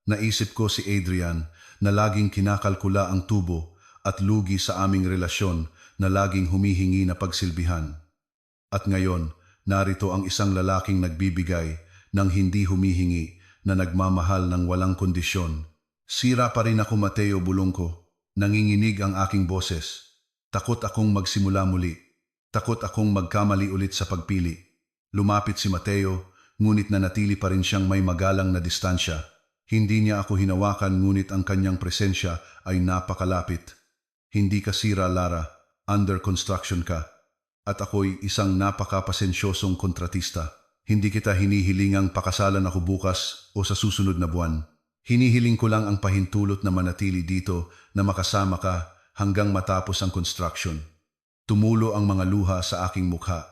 Speaker 1: Naisip ko si Adrian na laging kinakalkula ang tubo at lugi sa aming relasyon na laging humihingi na pagsilbihan. At ngayon, narito ang isang lalaking nagbibigay ng hindi humihingi na nagmamahal ng walang kondisyon. Sira pa rin ako, Mateo, bulong ko. Nanginginig ang aking boses. Takot akong magsimula muli. Takot akong magkamali ulit sa pagpili. Lumapit si Mateo, ngunit nanatili pa rin siyang may magalang na distansya. Hindi niya ako hinawakan, ngunit ang kanyang presensya ay napakalapit. Hindi ka sira, Lara. Under construction ka. At ako'y isang napakapasensyosong kontratista. Hindi kita hinihilingang pakasalan ako bukas o sa susunod na buwan. Hinihiling ko lang ang pahintulot na manatili dito na makasama ka hanggang matapos ang construction. Tumulo ang mga luha sa aking mukha.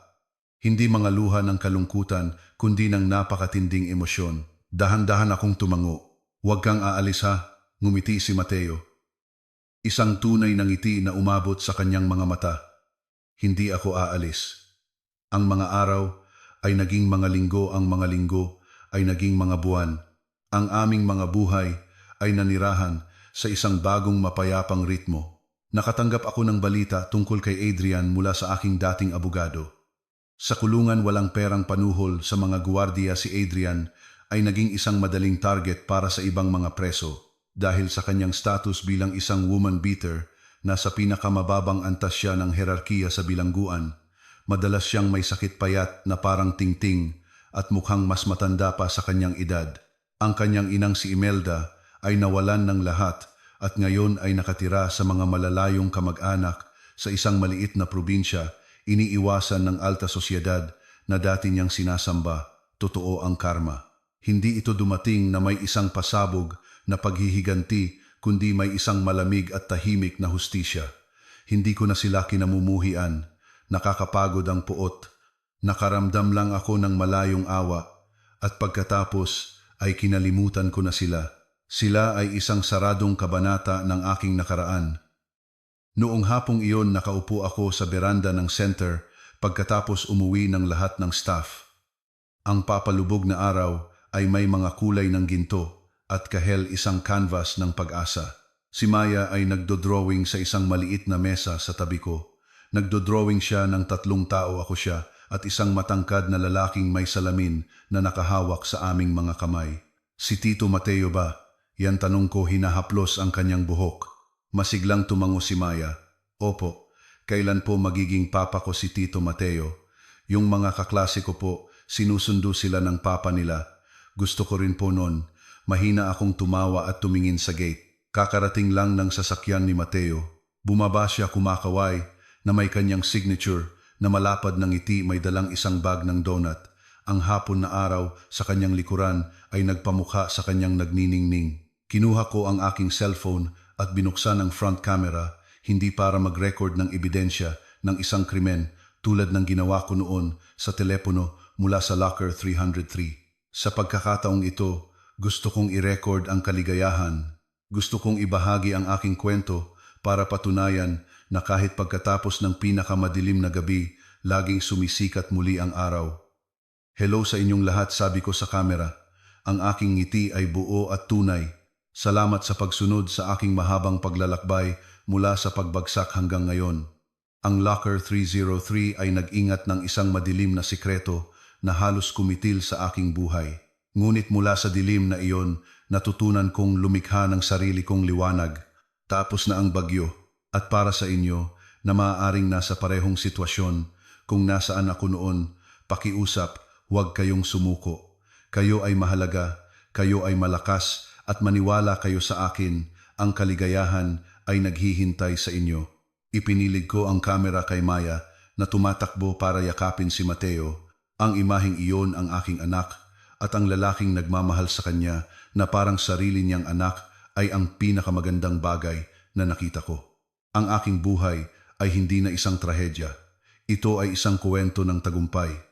Speaker 1: Hindi mga luha ng kalungkutan, kundi ng napakatinding emosyon. Dahan-dahan akong tumango. Huwag kang aalis, ha? Ngumiti si Mateo. Isang tunay na ngiti na umabot sa kanyang mga mata. Hindi ako aalis. Ang mga araw ay naging mga linggo, ang mga linggo ay naging mga buwan. Ang aming mga buhay ay nanirahan sa isang bagong mapayapang ritmo. Nakatanggap ako ng balita tungkol kay Adrian mula sa aking dating abogado. Sa kulungan walang perang panuhol sa mga guwardiya, si Adrian ay naging isang madaling target para sa ibang mga preso. Dahil sa kanyang status bilang isang woman beater, nasa pinakamababang antas siya ng herarkiya sa bilangguan. Madalas siyang may sakit payat na parang tingting at mukhang mas matanda pa sa kanyang edad. Ang kanyang inang si Imelda ay nawalan ng lahat at ngayon ay nakatira sa mga malalayong kamag-anak sa isang maliit na probinsya, iniiwasan ng alta sosyedad na dati niyang sinasamba. Totoo ang karma. Hindi ito dumating na may isang pasabog na paghihiganti, kundi may isang malamig at tahimik na hustisya. Hindi ko na sila kinamumuhian. Nakakapagod ang puot. Nakaramdam lang ako ng malayong awa at pagkatapos ay kinalimutan ko na sila. Sila ay isang saradong kabanata ng aking nakaraan. Noong hapong iyon nakaupo ako sa beranda ng center pagkatapos umuwi ng lahat ng staff. Ang papalubog na araw ay may mga kulay ng ginto at kahel isang canvas ng pag-asa. Si Maya ay nagdodrawing sa isang maliit na mesa sa tabi ko. Nagdodrawing siya ng 3 tao, ako siya, at isang matangkad na lalaking may salamin na nakahawak sa aming mga kamay. Si Tito Mateo ba? Yan tanong ko, hinahaplos ang kanyang buhok. Masiglang tumango si Maya. Opo, kailan po magiging papa ko si Tito Mateo? Yung mga kaklase ko po, sinusundo sila ng papa nila. Gusto ko rin po noon. Mahina akong tumawa at tumingin sa gate. Kakarating lang ng sasakyan ni Mateo. Bumaba siya kumakaway na may kanyang signature na malapad ng ngiti, may dalang isang bag ng donut. Ang hapon na araw sa kanyang likuran ay nagpamukha sa kanyang nagniningning. Kinuha ko ang aking cellphone at binuksan ang front camera, hindi para mag-record ng ebidensya ng isang krimen tulad ng ginawa ko noon sa telepono mula sa Locker 303. Sa pagkakataong ito, gusto kong i-record ang kaligayahan. Gusto kong ibahagi ang aking kwento para patunayan na kahit pagkatapos ng pinakamadilim na gabi, laging sumisikat muli ang araw. Hello sa inyong lahat, sabi ko sa kamera. Ang aking ngiti ay buo at tunay. Salamat sa pagsunod sa aking mahabang paglalakbay mula sa pagbagsak hanggang ngayon. Ang Locker 303 ay nag-ingat ng isang madilim na sikreto na halos kumitil sa aking buhay. Ngunit mula sa dilim na iyon, natutunan kong lumikha ng sarili kong liwanag. Tapos na ang bagyo, at para sa inyo na maaaring nasa parehong sitwasyon, kung nasaan ako noon, pakiusap, huwag kayong sumuko. Kayo ay mahalaga, kayo ay malakas, at maniwala kayo sa akin, ang kaligayahan ay naghihintay sa inyo. Ipinilig ko ang kamera kay Maya na tumatakbo para yakapin si Mateo. Ang imaheng iyon ang aking anak, at ang lalaking nagmamahal sa kanya na parang sarili niyang anak ay ang pinakamagandang bagay na nakita ko. Ang aking buhay ay hindi na isang trahedya. Ito ay isang kwento ng tagumpay.